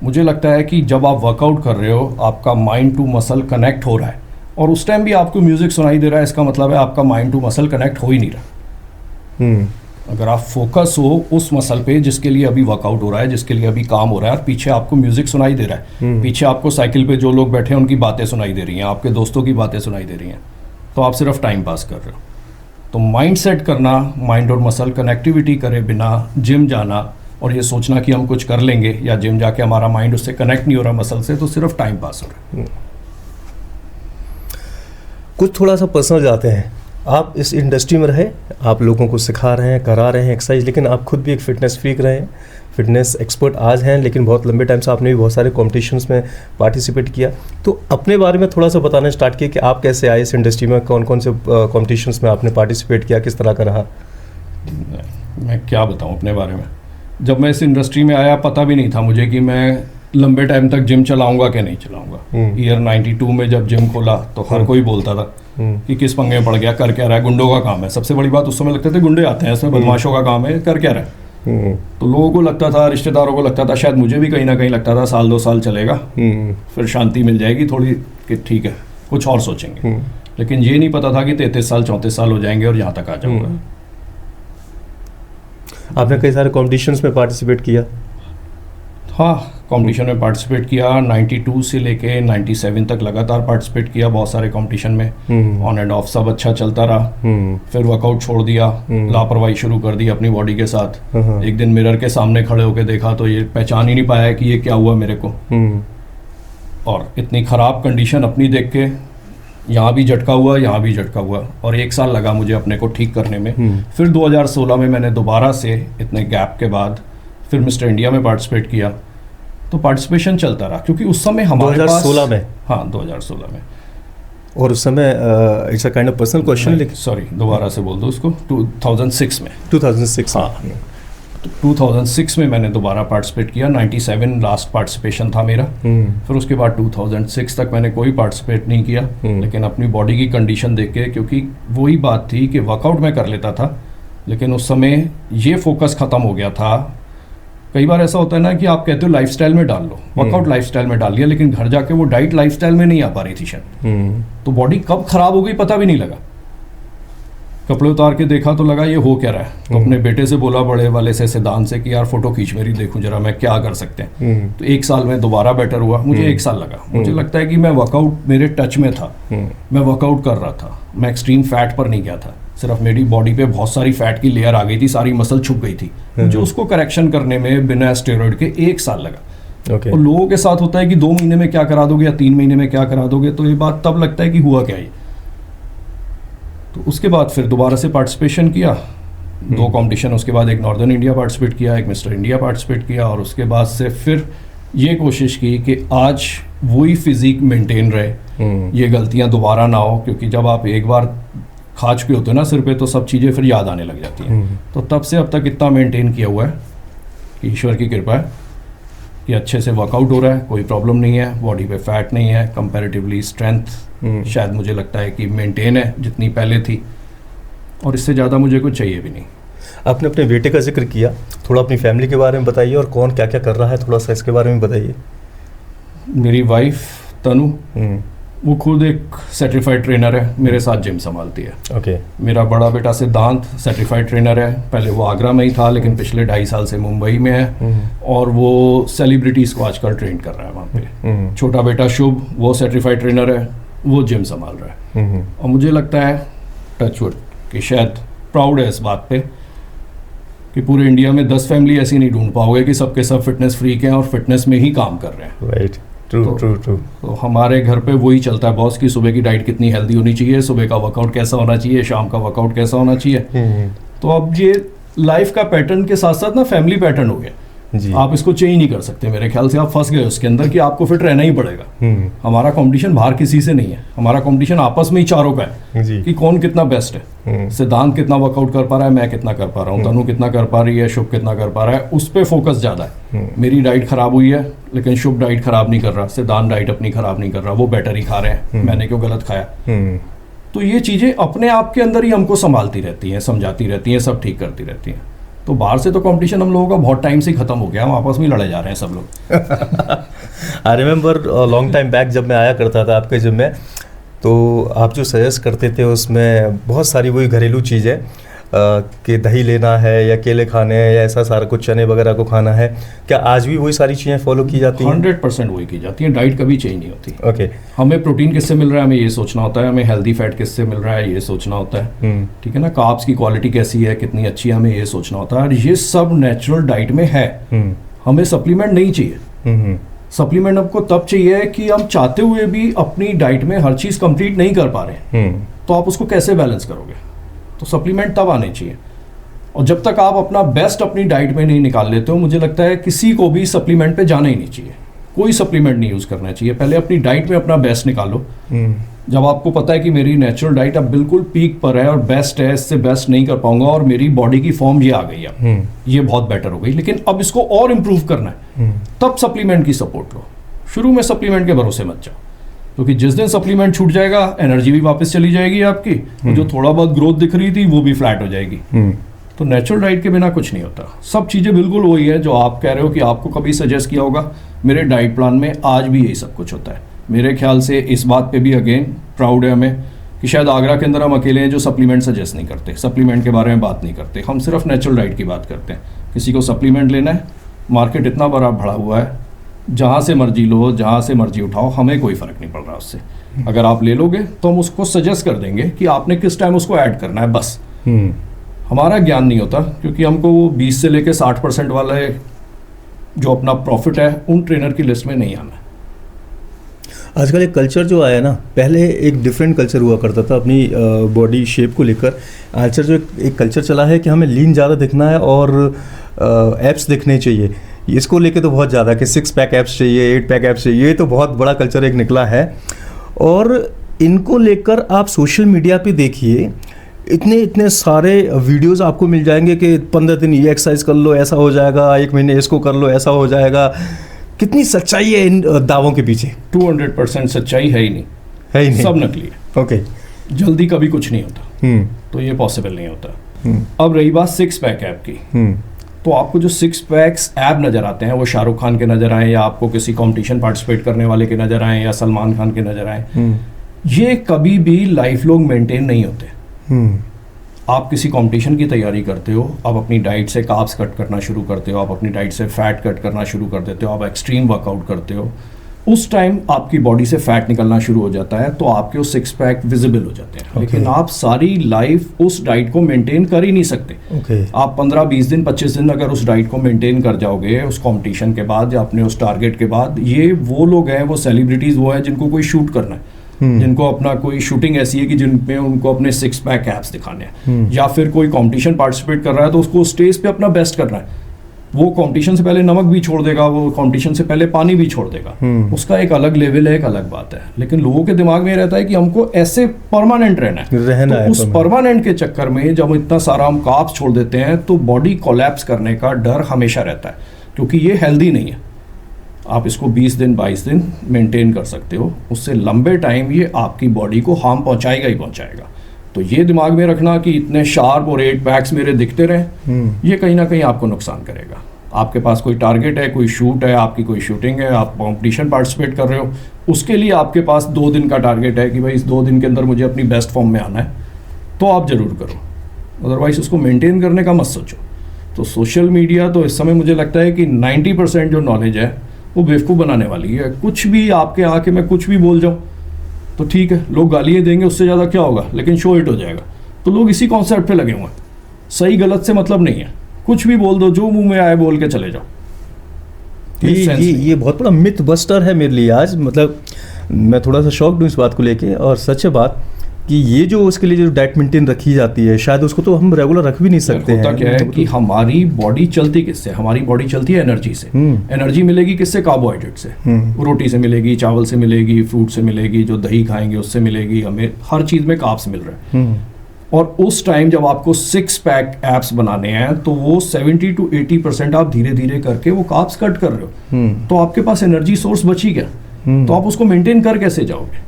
S2: मुझे लगता है कि जब आप वर्कआउट कर रहे हो, आपका माइंड टू मसल कनेक्ट हो रहा है, और उस टाइम भी आपको म्यूज़िक सुनाई दे रहा है, इसका मतलब है आपका माइंड टू मसल कनेक्ट हो ही नहीं रहा। अगर आप फोकस हो उस मसल पे जिसके लिए अभी वर्कआउट हो रहा है, जिसके लिए अभी काम हो रहा है, और पीछे आपको म्यूज़िक सुनाई दे रहा है, पीछे आपको साइकिल पे जो लोग बैठे हैं उनकी बातें सुनाई दे रही हैं, आपके दोस्तों की बातें सुनाई दे रही हैं, तो आप सिर्फ टाइम पास कर रहे हो। तो माइंड सेट करना, माइंड और मसल कनेक्टिविटी करे बिना जिम जाना और ये सोचना कि हम कुछ कर लेंगे, या जिम जाके हमारा माइंड उससे कनेक्ट नहीं हो रहा मसल से, तो सिर्फ टाइम पास हो रहा है।
S1: कुछ थोड़ा सा पर्सनल जाते हैं। आप इस इंडस्ट्री में रहे, आप लोगों को सिखा रहे हैं, करा रहे हैं एक्सरसाइज, लेकिन आप खुद भी एक फिटनेस फ्रीक रहे हैं, फिटनेस एक्सपर्ट आज हैं, लेकिन बहुत लंबे टाइम से आपने भी बहुत सारे कॉम्पिटिशन्स में पार्टिसिपेट किया। तो अपने बारे में थोड़ा सा बताना स्टार्ट किया कि आप कैसे आए इस इंडस्ट्री में, कौन कौन से कॉम्पिटिशन्स में आपने पार्टिसिपेट किया, किस तरह का रहा?
S2: मैं क्या बताऊं अपने बारे में। जब मैं इस इंडस्ट्री में आया पता भी नहीं था मुझे कि मैं लंबे टाइम तक जिम चलाऊंगा कि नहीं चलाऊंगा। ईयर 92 में जब जिम खोला तो हर कोई बोलता था कि किस पंगे में पड़ गया, कर क्या रहा है, गुंडों का काम है। सबसे बड़ी बात उस समय लगते थे गुंडे आते हैं, इसमें बदमाशों का काम है, कर क्या रहा है। तो लोगों को लगता था, रिश्तेदारों को लगता था, शायद मुझे भी कहीं ना कहीं लगता था 1-2 साल चलेगा फिर शांति मिल जाएगी थोड़ी कि ठीक है कुछ और सोचेंगे। लेकिन ये नहीं पता था कि 33 साल 34 साल हो जाएंगे और यहाँ तक आ जाऊंगा।
S1: आपने कई सारे कॉम्पिटिशन्स में पार्टिसिपेट किया?
S2: हाँ, कंपटीशन में पार्टिसिपेट किया। 92 से लेके 97 तक लगातार पार्टिसिपेट किया बहुत सारे कंपटीशन में, ऑन एंड ऑफ सब अच्छा चलता रहा। फिर वर्कआउट छोड़ दिया, लापरवाही शुरू कर दी अपनी बॉडी के साथ। एक दिन मिरर के सामने खड़े होकर देखा तो ये पहचान ही नहीं पाया कि ये क्या हुआ मेरे को। और इतनी ख़राब कंडीशन अपनी देख के यहाँ भी झटका हुआ, यहाँ भी झटका हुआ, और 1 साल लगा मुझे अपने को ठीक करने में। फिर 2016 में मैंने दोबारा से इतने गैप के बाद फिर मिस्टर इंडिया में पार्टिसिपेट किया। तो पार्टिसिपेशन चलता रहा क्योंकि उस समय हमारे
S1: 2016 में?
S2: हाँ, 2016 में।
S1: और उस समय it's a kind of personal question, लेकिन
S2: सॉरी दोबारा से बोल दो उसको। 2006 में।
S1: 2006
S2: हाँ, तो 2006 में मैंने दोबारा पार्टिसिपेट किया। 97 लास्ट पार्टिसिपेशन था मेरा। फिर उसके बाद 2006 तक मैंने कोई पार्टिसिपेट नहीं किया। लेकिन अपनी बॉडी की कंडीशन देख के, क्योंकि वही बात थी कि वर्कआउट मैं कर लेता था लेकिन उस समय ये फोकस ख़त्म हो गया था। कई बार ऐसा होता है ना कि आप कहते हो लाइफस्टाइल में डाल लो, वर्कआउट लाइफस्टाइल में डाल लिया, लेकिन घर जाके वो डाइट लाइफस्टाइल में नहीं आ पा रही थी शायद। तो बॉडी कब खराब हो गई पता भी नहीं लगा। कपड़े उतार के देखा तो लगा ये हो क्या रहा है। तो अपने बेटे से बोला, बड़े वाले से, सिद्धांत से, कि यार फोटो खींच मेरी, देखूं जरा मैं क्या कर सकते हैं। तो 1 साल में दोबारा बेटर हुआ। मुझे 1 साल लगा। मुझे लगता है कि मैं वर्कआउट मेरे टच में था, मैं वर्कआउट कर रहा था, मैं एक्सट्रीम फैट पर नहीं गया था। सिर्फ मेरी बॉडी पे बहुत सारी फैट की लेयर आ गई थी, सारी मसल छुप गई थी। मुझे उसको करेक्शन करने में बिना स्टेरॉइड के 1 साल लगा। और लोगों के साथ होता है कि 2 महीने में क्या करा दोगे या 3 महीने में क्या करा दोगे, तो ये बात तब लगता है कि हुआ क्या ये। तो उसके बाद फिर दोबारा से पार्टिसिपेशन किया। 2 कंपटीशन, उसके बाद एक नॉर्दर्न इंडिया पार्टिसिपेट किया, एक मिस्टर इंडिया पार्टिसिपेट किया। और उसके बाद से फिर ये कोशिश की कि आज वही फिजिक मेंटेन रहे, ये गलतियां दोबारा ना हो। क्योंकि जब आप एक बार खा चुके होते हैं ना सिर पे, तो सब चीज़ें फिर याद आने लग जाती हैं। तो तब से अब तक इतना मेंटेन किया हुआ है कि ईश्वर की कृपा है कि अच्छे से वर्कआउट हो रहा है, कोई प्रॉब्लम नहीं है, बॉडी पे फैट नहीं है, कंपैरेटिवली स्ट्रेंथ शायद मुझे लगता है कि मेंटेन है जितनी पहले थी, और इससे ज़्यादा मुझे कुछ चाहिए भी नहीं।
S1: आपने अपने बेटे का जिक्र किया, थोड़ा अपनी फैमिली के बारे में बताइए और कौन क्या क्या कर रहा है, थोड़ा सा इसके बारे में बताइए।
S2: मेरी वाइफ तनु, वो खुद एक सर्टिफाइड ट्रेनर है, मेरे साथ जिम संभालती है।
S1: ओके।
S2: मेरा बड़ा बेटा सिद्धांत सर्टिफाइड ट्रेनर है, पहले वो आगरा में ही था लेकिन पिछले 2.5 साल से मुंबई में है, और वो सेलिब्रिटीज़ को आजकल ट्रेन कर रहा है वहाँ पे। छोटा बेटा शुभ, वो सर्टिफाइड ट्रेनर है, वो जिम संभाल रहा है। और मुझे लगता है, टचवुड, कि शायद प्राउड है इस बात पे कि पूरे इंडिया में 10 फैमिली ऐसी नहीं ढूंढ पाओगे कि सबके सब फिटनेस फ्रीक हैं और फिटनेस में ही काम कर रहे हैं।
S1: Right, true true true.
S2: तो हमारे घर पे वही चलता है बॉस की सुबह की डाइट कितनी हेल्दी होनी चाहिए, सुबह का वर्कआउट कैसा होना चाहिए, शाम का वर्कआउट कैसा होना चाहिए। तो अब ये लाइफ का पैटर्न के साथ साथ ना फैमिली पैटर्न हो गया जी। आप इसको चेंज नहीं कर सकते, मेरे ख्याल से आप फंस गए उसके अंदर कि आपको फिट रहना ही पड़ेगा। हमारा कंपटीशन बाहर किसी से नहीं है, हमारा कंपटीशन आपस में ही चारों का है जी। कि कौन कितना बेस्ट है। सिद्धांत कितना वर्कआउट कर पा रहा है, मैं कितना कर पा रहा हूँ, तनु कितना कर पा रही है, शुभ कितना कर पा रहा है, उस पर फोकस ज़्यादा है। मेरी डाइट खराब हुई है लेकिन शुभ डाइट खराब नहीं कर रहा, सिद्धांत डाइट अपनी खराब नहीं कर रहा, वो बेटर ही खा रहे हैं, मैंने क्यों गलत खाया। तो ये चीज़ें अपने आप के अंदर ही हमको संभालती रहती हैं, समझाती रहती हैं, सब ठीक करती रहती हैं। तो बाहर से तो कंपटीशन हम लोगों का बहुत टाइम से खत्म हो गया, हम आपस में लड़े जा रहे हैं सब लोग।
S1: I remember long time back जब मैं आया करता था आपके जिम में, तो आप जो सजेस्ट करते थे उसमें बहुत सारी वही घरेलू चीज़ें कि दही लेना है या केले खाने हैं या ऐसा सारा कुछ, चने वगैरह को खाना है। क्या आज भी वही सारी चीज़ें फॉलो की जाती हैं?
S2: 100% वही की जाती हैं, डाइट कभी चेंज नहीं होती।
S1: ओके।
S2: हमें प्रोटीन किससे मिल रहा है हमें ये सोचना होता है, हमें हेल्दी फैट किससे मिल रहा है ये सोचना होता है, ठीक है ना। कार्ब्स की क्वालिटी कैसी है, कितनी अच्छी है, हमें ये सोचना होता है। और ये सब नेचुरल डाइट में है, हमें सप्लीमेंट नहीं चाहिए। सप्लीमेंट आपको तब चाहिए कि हम चाहते हुए भी अपनी डाइट में हर चीज़ कंप्लीट नहीं कर पा रहे हैं। तो आप उसको कैसे बैलेंस करोगे? तो सप्लीमेंट तब आने चाहिए। और जब तक आप अपना बेस्ट अपनी डाइट में नहीं निकाल लेते हो, मुझे लगता है किसी को भी सप्लीमेंट पे जाना ही नहीं चाहिए। कोई सप्लीमेंट नहीं यूज़ करना चाहिए। पहले अपनी डाइट में अपना बेस्ट निकालो। जब आपको पता है कि मेरी नेचुरल डाइट अब बिल्कुल पीक पर है और बेस्ट है, इससे बेस्ट नहीं कर पाऊंगा और मेरी बॉडी की फॉर्म ये आ गई है, ये बहुत बेटर हो गई, लेकिन अब इसको और इम्प्रूव करना है, तब सप्लीमेंट की सपोर्ट लो। शुरू में सप्लीमेंट के भरोसे मत जाओ, क्योंकि जिस दिन सप्लीमेंट छूट जाएगा एनर्जी भी वापस चली जाएगी आपकी, और जो थोड़ा बहुत ग्रोथ दिख रही थी वो भी फ्लैट हो जाएगी। तो नेचुरल डाइट के बिना कुछ नहीं होता। सब चीज़ें बिल्कुल वही है जो आप कह रहे हो कि आपको कभी सजेस्ट किया होगा। मेरे डाइट प्लान में आज भी यही सब कुछ होता है। मेरे ख्याल से इस बात पे भी अगेन प्राउड है हमें कि शायद आगरा के अंदर हम अकेले हैं जो सप्लीमेंट सजेस्ट नहीं करते, सप्लीमेंट के बारे में बात नहीं करते। हम सिर्फ नेचुरल डाइट की बात करते हैं। किसी को सप्लीमेंट लेना है, मार्केट इतना बड़ा बढ़ा हुआ है, जहाँ से मर्जी लो, जहाँ से मर्जी उठाओ, हमें कोई फ़र्क नहीं पड़ रहा उससे। अगर आप ले लोगे तो हम उसको सजेस्ट कर देंगे कि आपने किस टाइम उसको ऐड करना है, बस। हमारा ज्ञान नहीं होता, क्योंकि हमको वो 20 से लेकर 60% वाले जो अपना प्रॉफिट है उन ट्रेनर की लिस्ट में नहीं आना है।
S1: आजकल एक कल्चर जो आया ना, पहले एक डिफरेंट कल्चर हुआ करता था अपनी बॉडी शेप को लेकर। आजकल जो एक कल्चर चला है कि हमें लीन ज़्यादा दिखना है और एब्स दिखने चाहिए। इसको लेके तो बहुत ज़्यादा कि 6 पैक एब्स चाहिए, 8 पैक एब्स चाहिए, ये तो बहुत बड़ा कल्चर एक निकला है। और इनको लेकर आप सोशल मीडिया पे देखिए, इतने सारे वीडियोस आपको मिल जाएंगे कि 15 दिन ये एक्सरसाइज कर लो ऐसा हो जाएगा, 1 महीने इसको कर लो ऐसा हो जाएगा। कितनी सच्चाई है इन दावों के पीछे?
S2: 200% सच्चाई है ही नहीं, सब नकली है।
S1: ओके।
S2: जल्दी कभी कुछ नहीं होता, तो ये पॉसिबल नहीं होता। अब रही बात 6 पैक ऐप की, तो आपको जो 6 पैक्स ऐप नज़र आते हैं वो शाहरुख खान के नज़र आए, या आपको किसी कंपटीशन पार्टिसिपेट करने वाले के नज़र आए, या सलमान खान के नज़र आए, ये कभी भी लाइफ लॉन्ग मेंटेन नहीं होते। आप किसी कंपटीशन की तैयारी करते हो, आप अपनी डाइट से कार्ब्स कट करना शुरू करते हो, आप अपनी डाइट से फैट कट करना शुरू कर देते हो, आप एक्सट्रीम वर्कआउट करते हो, उस टाइम आपकी बॉडी से फैट निकलना शुरू हो जाता है, तो आपके वो 6 पैक विजिबल हो जाते हैं। लेकिन आप सारी लाइफ उस डाइट को मेंटेन कर ही नहीं सकते। आप 15-20 दिन 25 दिन अगर उस डाइट को मेंटेन कर जाओगे उस कंपटीशन के बाद या अपने उस टारगेट के बाद, ये वो लोग हैं, वो सेलिब्रिटीज़ वो हैं जिनको कोई शूट करना है, जिनको अपना कोई शूटिंग ऐसी है कि जिनमें उनको अपने 6 पैक एब्स दिखाने हैं, या फिर कोई कंपटीशन पार्टिसिपेट कर रहा है तो उसको स्टेज पे अपना बेस्ट करना है। वो कंपटीशन से पहले नमक भी छोड़ देगा, वो कंपटीशन से पहले पानी भी छोड़ देगा, उसका एक अलग लेवल है, एक अलग बात है। लेकिन लोगों के दिमाग में रहता है कि हमको ऐसे परमानेंट रहना है, तो उस परमानेंट के चक्कर में जब इतना सारा हम कार्ब्स छोड़ देते हैं तो बॉडी कोलैप्स करने का डर हमेशा रहता है, क्योंकि ये हेल्दी नहीं है। आप इसको 20 दिन 22 दिन मेंटेन कर सकते हो, उससे लंबे टाइम ये आपकी बॉडी को हार्म पहुंचाएगा ही पहुंचाएगा। तो ये दिमाग में रखना कि इतने शार्प और 8 पैक्स मेरे दिखते रहे, ये कहीं ना कहीं आपको नुकसान करेगा। आपके पास कोई टारगेट है, कोई शूट है, आपकी कोई शूटिंग है, आप कॉम्पिटिशन पार्टिसिपेट कर रहे हो, उसके लिए आपके पास 2 दिन का टारगेट है कि भाई इस 2 दिन के अंदर मुझे अपनी बेस्ट फॉर्म में आना है, तो आप ज़रूर करो, अदरवाइज उसको मेंटेन करने का मत सोचो। तो सोशल मीडिया तो इस समय मुझे लगता है कि 90% जो नॉलेज है वो बेवकूफ़ बनाने वाली है। कुछ भी आपके आके मैं कुछ भी बोल जाऊँ तो ठीक है, लोग गालियाँ देंगे, उससे ज़्यादा क्या होगा, लेकिन शो हिट हो जाएगा। तो लोग इसी कॉन्सेप्ट पे लगे हुए हैं, सही गलत से मतलब नहीं है, कुछ भी बोल दो, जो मुंह में आए बोल के चले जाओ।
S1: ये बहुत बड़ा मिथ बस्टर है मेरे लिए आज। मतलब मैं थोड़ा सा शॉक्ड हूँ इस बात को लेके, और सच है बात कि ये जो उसके लिए जो डाइट मेंटेन रखी जाती है, शायद उसको तो हम रेगुलर रख भी नहीं सकते हैं।
S2: होता क्या है कि हमारी बॉडी चलती किससे? हमारी बॉडी चलती है एनर्जी से। एनर्जी मिलेगी किससे? कार्बोहाइड्रेट से, रोटी से मिलेगी, चावल से मिलेगी, फ्रूट से मिलेगी, जो दही खाएंगे उससे मिलेगी, हमें हर चीज़ में कार्ब्स मिल रहे हैं। और उस टाइम जब आपको 6 पैक एब्स बनाने हैं तो वो 70 to 80% आप धीरे धीरे करके वो कार्ब्स कट कर रहे हो, तो आपके पास एनर्जी सोर्स बची गया, तो आप उसको मेंटेन कर कैसे जाओगे?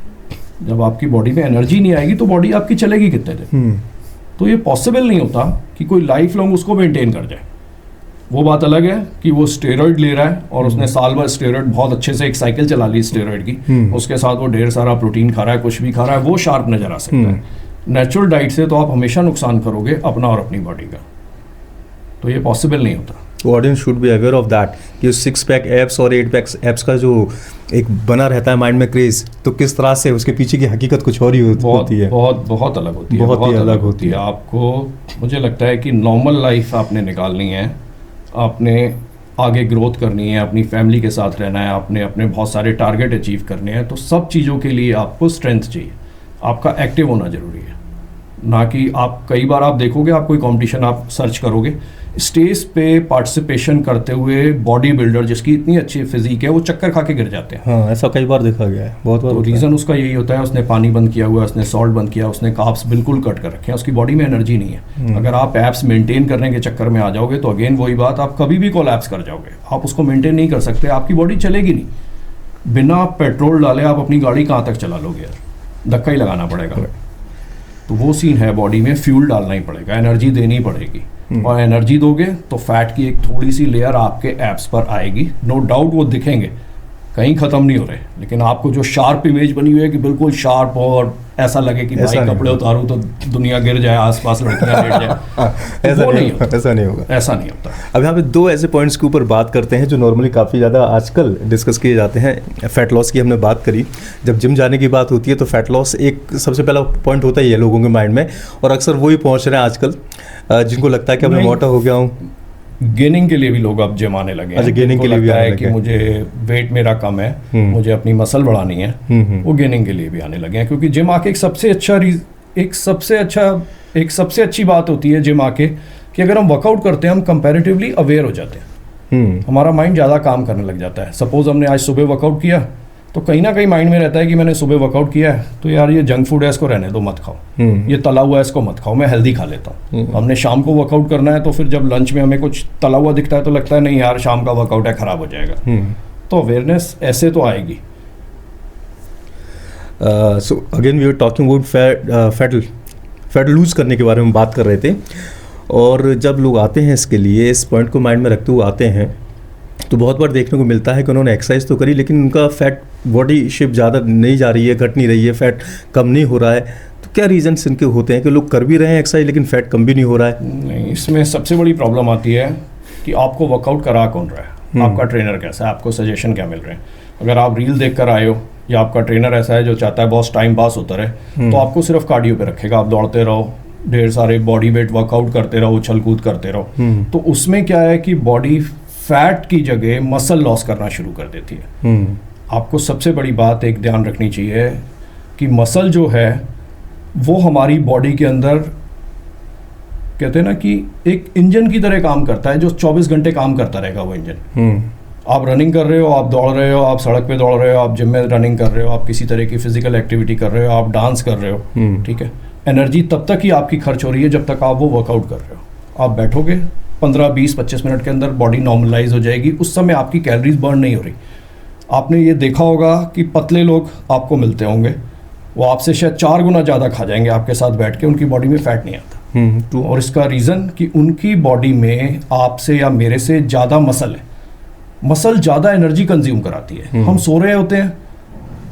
S2: जब आपकी बॉडी में एनर्जी नहीं आएगी तो बॉडी आपकी चलेगी कितने दिन? तो ये पॉसिबल नहीं होता कि कोई लाइफ लॉन्ग उसको मेंटेन कर जाए। वो बात अलग है कि वो स्टेरॉइड ले रहा है और उसने साल भर स्टेरॉइड बहुत अच्छे से एक साइकिल चला ली स्टेरॉइड की, उसके साथ वो ढेर सारा प्रोटीन खा रहा है, कुछ भी खा रहा है, वो शार्प नजर आ सकता है। नेचुरल डाइट से तो आप हमेशा नुकसान करोगे अपना और अपनी बॉडी का, तो ये पॉसिबल नहीं होता।
S1: Audience should be aware of that कि 6 पैक एप्स और 8 पैक एप्स का जो एक बना रहता है माइंड में क्रेज, तो किस तरह से उसके पीछे की हकीकत कुछ और ही होती है।
S2: बहुत अलग होती है,
S1: बहुत ही अलग होती है।
S2: आपको मुझे लगता है कि नॉर्मल लाइफ आपने निकालनी है, आपने आगे ग्रोथ करनी है, अपनी फैमिली के साथ रहना है, आपने अपने बहुत सारे टारगेट अचीव करने हैं, तो सब चीज़ों के लिए आपको स्ट्रेंथ चाहिए। आपका एक्टिव होना जरूरी है, ना कि आप कई बार आप देखोगे, आप कोई कंपटीशन आप सर्च करोगे, स्टेज पे पार्टिसिपेशन करते हुए बॉडी बिल्डर जिसकी इतनी अच्छी फिजिक है वो चक्कर खा के गिर जाते हैं।
S1: हाँ, ऐसा कई बार देखा गया है, बहुत बार
S2: तो रीज़न उसका यही होता है, उसने पानी बंद किया हुआ है, उसने सॉल्ट बंद किया, उसने कार्ब्स बिल्कुल कट कर रखे हैं, उसकी बॉडी में एनर्जी नहीं है। अगर आप एब्स मेंटेन करने के चक्कर में आ जाओगे तो अगेन वही बात, आप कभी भी कोलैप्स कर जाओगे, आप उसको मेंटेन नहीं कर सकते, आपकी बॉडी चलेगी नहीं। बिना पेट्रोल डाले आप अपनी गाड़ी कहाँ तक चला लोगे यार, धक्का ही लगाना पड़ेगा। तो वो सीन है, बॉडी में फ्यूल डालना ही पड़ेगा, एनर्जी देनी पड़ेगी, और एनर्जी दोगे तो फैट की एक थोड़ी सी लेयर आपके एब्स पर आएगी। नो डाउट वो दिखेंगे, कहीं ख़त्म नहीं हो रहे, लेकिन आपको जो शार्प इमेज बनी हुई है कि बिल्कुल शार्प और ऐसा लगे कि भाई कपड़े उतारूं तो दुनिया गिर जाए, आसपास लड़कियां लेट जाए,
S1: ऐसा नहीं होता, ऐसा नहीं होगा,
S2: ऐसा नहीं होता।
S1: अब यहाँ पे दो ऐसे पॉइंट्स के ऊपर बात करते हैं जो नॉर्मली काफ़ी ज़्यादा आजकल डिस्कस किए जाते हैं। फैट लॉस की हमने बात करी, जब जिम जाने की बात होती है तो फैट लॉस एक सबसे पहला पॉइंट होता ही है लोगों के माइंड में, और अक्सर वही पहुँच रहे हैं आजकल जिनको लगता है कि अब मैं मोटा हो गया हूँ।
S2: गेनिंग के लिए भी लोग अब जिम आने लगे हैं।
S1: अच्छा, गेनिंग के लिए भी
S2: है कि मुझे वेट मेरा कम है, मुझे अपनी मसल बढ़ानी है, वो गेनिंग के लिए भी आने लगे हैं, क्योंकि जिम आके एक सबसे अच्छी बात होती है जिम आके कि अगर हम वर्कआउट करते हैं हम कंपैरेटिवली अवेयर हो जाते हैं, हमारा माइंड ज़्यादा काम करने लग जाता है। सपोज हमने आज सुबह वर्कआउट किया तो कहीं ना कहीं माइंड में रहता है कि मैंने सुबह वर्कआउट किया है तो यार ये जंक फूड है इसको रहने दो, मत खाओ, ये तला हुआ है इसको मत खाओ, मैं हेल्दी खा लेता हूँ। हमने शाम को वर्कआउट करना है तो फिर जब लंच में हमें कुछ तला हुआ दिखता है तो लगता है नहीं यार शाम का वर्कआउट है, खराब हो जाएगा। तो अवेयरनेस ऐसे तो आएगी।
S1: So again we are talking about fat lose करने के बारे में बात कर रहे थे, और जब लोग आते हैं इसके लिए, इस पॉइंट को माइंड में रखते हुए आते हैं, तो बहुत बार देखने को मिलता है कि उन्होंने एक्सरसाइज तो करी लेकिन उनका फैट बॉडी शेप ज़्यादा नहीं जा रही है, घट नहीं रही है, फैट कम नहीं हो रहा है। तो क्या रीजंस इनके होते हैं कि लोग कर भी रहे हैं एक्सरसाइज लेकिन फैट कम भी नहीं हो रहा है?
S2: नहीं, इसमें सबसे बड़ी प्रॉब्लम आती है कि आपको वर्कआउट करा कौन रहा है, आपका ट्रेनर कैसा है, आपको सजेशन क्या मिल रहे हैं। अगर आप रील देख कर आए हो या आपका ट्रेनर ऐसा है जो चाहता है बहुत टाइम पास होता रहे, तो आपको सिर्फ कार्डियो पे रखेगा, आप दौड़ते रहो, ढेर सारे बॉडी वेट वर्कआउट करते रहो, उछल कूद करते रहो। तो उसमें क्या है कि बॉडी फैट की जगह मसल लॉस करना शुरू कर देती है। आपको सबसे बड़ी बात एक ध्यान रखनी चाहिए कि मसल जो है वो हमारी बॉडी के अंदर कहते हैं ना कि एक इंजन की तरह काम करता है, जो 24 घंटे काम करता रहेगा वो इंजन। आप रनिंग कर रहे हो, आप दौड़ रहे हो, आप सड़क पे दौड़ रहे हो, आप जिम में रनिंग कर रहे हो, आप किसी तरह की फिजिकल एक्टिविटी कर रहे हो, आप डांस कर रहे हो, ठीक है, एनर्जी तब तक ही आपकी खर्च हो रही है जब तक आप वो वर्कआउट कर रहे हो। आप बैठोगे 15-20-25 मिनट के अंदर बॉडी नॉर्मलाइज हो जाएगी, उस समय आपकी कैलोरीज बर्न नहीं हो रही। आपने ये देखा होगा कि पतले लोग आपको मिलते होंगे, वो आपसे शायद 4 गुना ज़्यादा खा जाएंगे आपके साथ बैठ के, उनकी बॉडी में फैट नहीं आता। और इसका रीज़न कि उनकी बॉडी में आपसे या मेरे से ज़्यादा मसल है, मसल ज़्यादा एनर्जी कंज्यूम कराती है। हम सो रहे होते हैं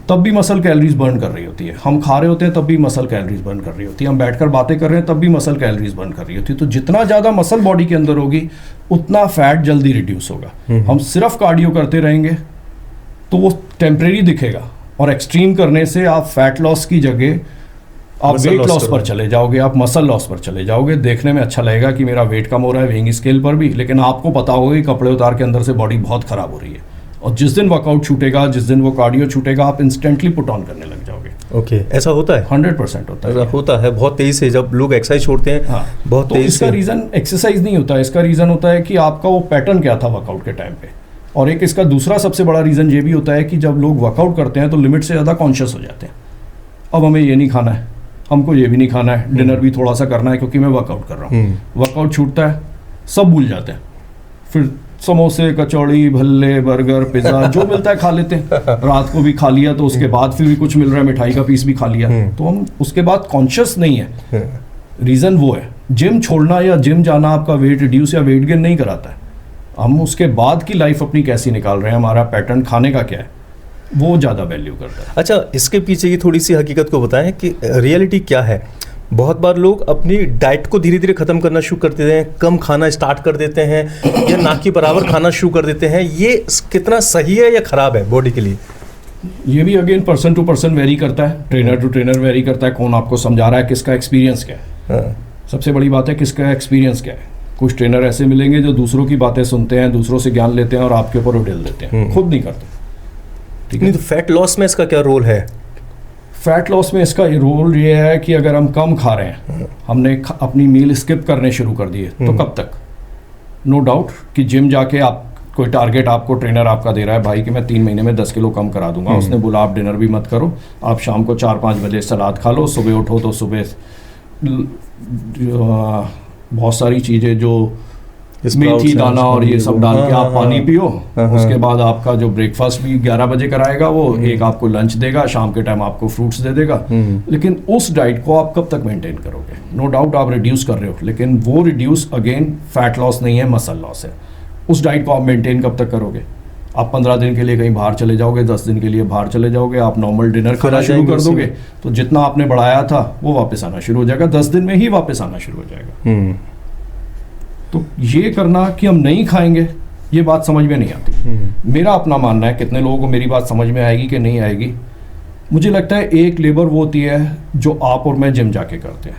S2: तब भी मसल कैलोरीज बर्न कर रही होती है, हम खा रहे होते हैं तब भी मसल कैलोरीज बर्न कर रही होती है, हम बैठकर बातें कर रहे हैं तब भी मसल कैलोरीज बर्न कर रही होती है। तो जितना ज़्यादा मसल बॉडी के अंदर होगी उतना फैट जल्दी रिड्यूस होगा। हम सिर्फ कार्डियो करते रहेंगे तो वो टेम्परेरी दिखेगा, और एक्सट्रीम करने से आप फैट लॉस की जगह आप वेट लॉस पर चले जाओगे, आप मसल लॉस पर चले जाओगे। देखने में अच्छा लगेगा कि मेरा वेट कम हो रहा है वेइंग स्केल पर भी, लेकिन आपको पता होगा कि कपड़े उतार के अंदर से बॉडी बहुत खराब हो रही है। और जिस दिन वर्कआउट छूटेगा, जिस दिन वो कार्डियो छूटेगा, आप इंस्टेंटली पुट ऑन करने लग जाओगे।
S1: ओके, ऐसा होता है?
S2: 100% होता है।
S1: ऐसा होता है बहुत तेज़ी से, जब लोग एक्सरसाइज छोड़ते हैं।
S2: हाँ,
S1: बहुत तेज़ी से।
S2: इसका रीज़न एक्सरसाइज नहीं होता है, इसका रीज़न होता है कि आपका वो पैटर्न क्या था वर्कआउट के टाइम पे। और एक इसका दूसरा सबसे बड़ा रीज़न ये भी होता है कि जब लोग वर्कआउट करते हैं तो लिमिट से ज़्यादा कॉन्शियस हो जाते हैं। अब हमें ये नहीं खाना है, हमको ये भी नहीं खाना है, डिनर भी थोड़ा सा करना है क्योंकि मैं वर्कआउट कर रहा हूँ। वर्कआउट छूटता है, सब भूल जाते हैं, फिर समोसे, कचौड़ी, भल्ले, बर्गर, पिज़्ज़ा जो मिलता है खा लेते हैं। रात को भी खा लिया तो उसके बाद फिर भी कुछ मिल रहा है, मिठाई का पीस भी खा लिया, तो हम उसके बाद कॉन्शियस नहीं है। रीज़न वो है। जिम छोड़ना या जिम जाना आपका वेट रिड्यूस या वेट गेन नहीं कराता है, हम उसके बाद की लाइफ अपनी कैसी निकाल रहे हैं, हमारा पैटर्न खाने का क्या है, वो ज़्यादा वैल्यू करता है।
S1: अच्छा, इसके पीछे की थोड़ी सी हकीकत को बताएं कि रियलिटी क्या है। बहुत बार लोग अपनी डाइट को धीरे धीरे ख़त्म करना शुरू कर देते हैं, कम खाना स्टार्ट कर देते हैं, या ना के बराबर खाना शुरू कर देते हैं। ये कितना सही है या ख़राब है बॉडी के लिए?
S2: ये भी again person to person vary करता है, ट्रेनर टू ट्रेनर वेरी करता है, कौन आपको समझा रहा है, किसका एक्सपीरियंस क्या है। सबसे बड़ी बात है किसका एक्सपीरियंस क्या है। कुछ ट्रेनर ऐसे मिलेंगे जो दूसरों की बातें सुनते हैं, दूसरों से ज्ञान लेते हैं और आपके ऊपर उड़ेल देते हैं, खुद नहीं करते।
S1: ठीक है, तो फैट लॉस में इसका क्या रोल है?
S2: फैट लॉस में इसका रोल ये है कि अगर हम कम खा रहे हैं, हमने अपनी मील स्किप करने शुरू कर दिए, तो कब तक? नो डाउट कि जिम जाके आप कोई टारगेट आपको ट्रेनर आपका दे रहा है भाई कि मैं 3 महीने में 10 किलो कम करा दूंगा, उसने बोला आप डिनर भी मत करो, आप शाम को 4-5 बजे सलाद खा लो, सुबह उठो तो सुबह बहुत सारी चीज़ें जो मेथी दाना और ये सब डाल के आप पानी पियो, उसके बाद आपका जो ब्रेकफास्ट भी 11 बजे कराएगा वो, एक आपको लंच देगा, शाम के टाइम आपको फ्रूट्स दे देगा। लेकिन उस डाइट को आप कब तक मेंटेन करोगे? नो डाउट आप रिड्यूस कर रहे हो, लेकिन वो रिड्यूस अगेन फैट लॉस नहीं है, मसल लॉस है। उस डाइट को आप मेंटेन कब तक करोगे? आप 15 दिन के लिए कहीं बाहर चले जाओगे, 10 दिन के लिए बाहर चले जाओगे, आप नॉर्मल डिनर खाना शुरू कर दोगे, तो जितना आपने बढ़ाया था वो वापस आना शुरू हो जाएगा, 10 दिन में ही वापस आना शुरू हो जाएगा। तो ये करना कि हम नहीं खाएंगे, ये बात समझ में नहीं आती। मेरा अपना मानना है, कितने लोगों को मेरी बात समझ में आएगी कि नहीं आएगी, मुझे लगता है एक लेबर वो होती है जो आप और मैं जिम जाके करते हैं,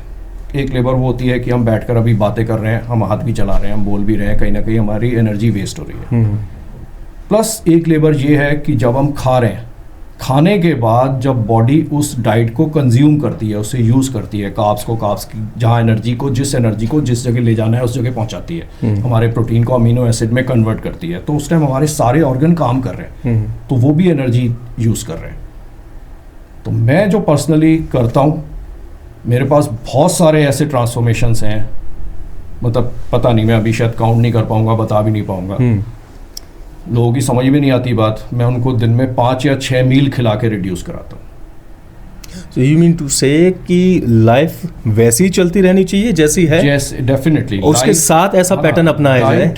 S2: एक लेबर वो होती है कि हम बैठकर अभी बातें कर रहे हैं, हम हाथ भी चला रहे हैं, हम बोल भी रहे हैं, कहीं ना कहीं हमारी एनर्जी वेस्ट हो रही है। प्लस एक लेबर ये है कि जब हम खा रहे हैं, खाने के बाद जब बॉडी उस डाइट को कंज्यूम करती है, उसे यूज़ करती है, कार्ब्स की जहाँ एनर्जी को जिस जगह ले जाना है उस जगह पहुँचाती है, हमारे प्रोटीन को अमीनो एसिड में कन्वर्ट करती है, तो उस टाइम हमारे सारे ऑर्गन काम कर रहे हैं, तो वो भी एनर्जी यूज़ कर रहे हैं। तो मैं जो पर्सनली करता हूँ, मेरे पास बहुत सारे ऐसे ट्रांसफॉर्मेशंस हैं, मतलब पता नहीं, मैं अभी शायद काउंट नहीं कर पाऊँगा, बता भी नहीं पाऊँगा, लोगों की समझ में नहीं आती बात। मैं उनको दिन में 5 या 6 मील खिला के रिड्यूस कराता हूँ।
S1: So you mean to say कि लाइफ वैसी ही चलती रहनी चाहिए जैसी है?
S2: Yes, definitely.
S1: उसके साथ ऐसा पैटर्न अपनाया जाए।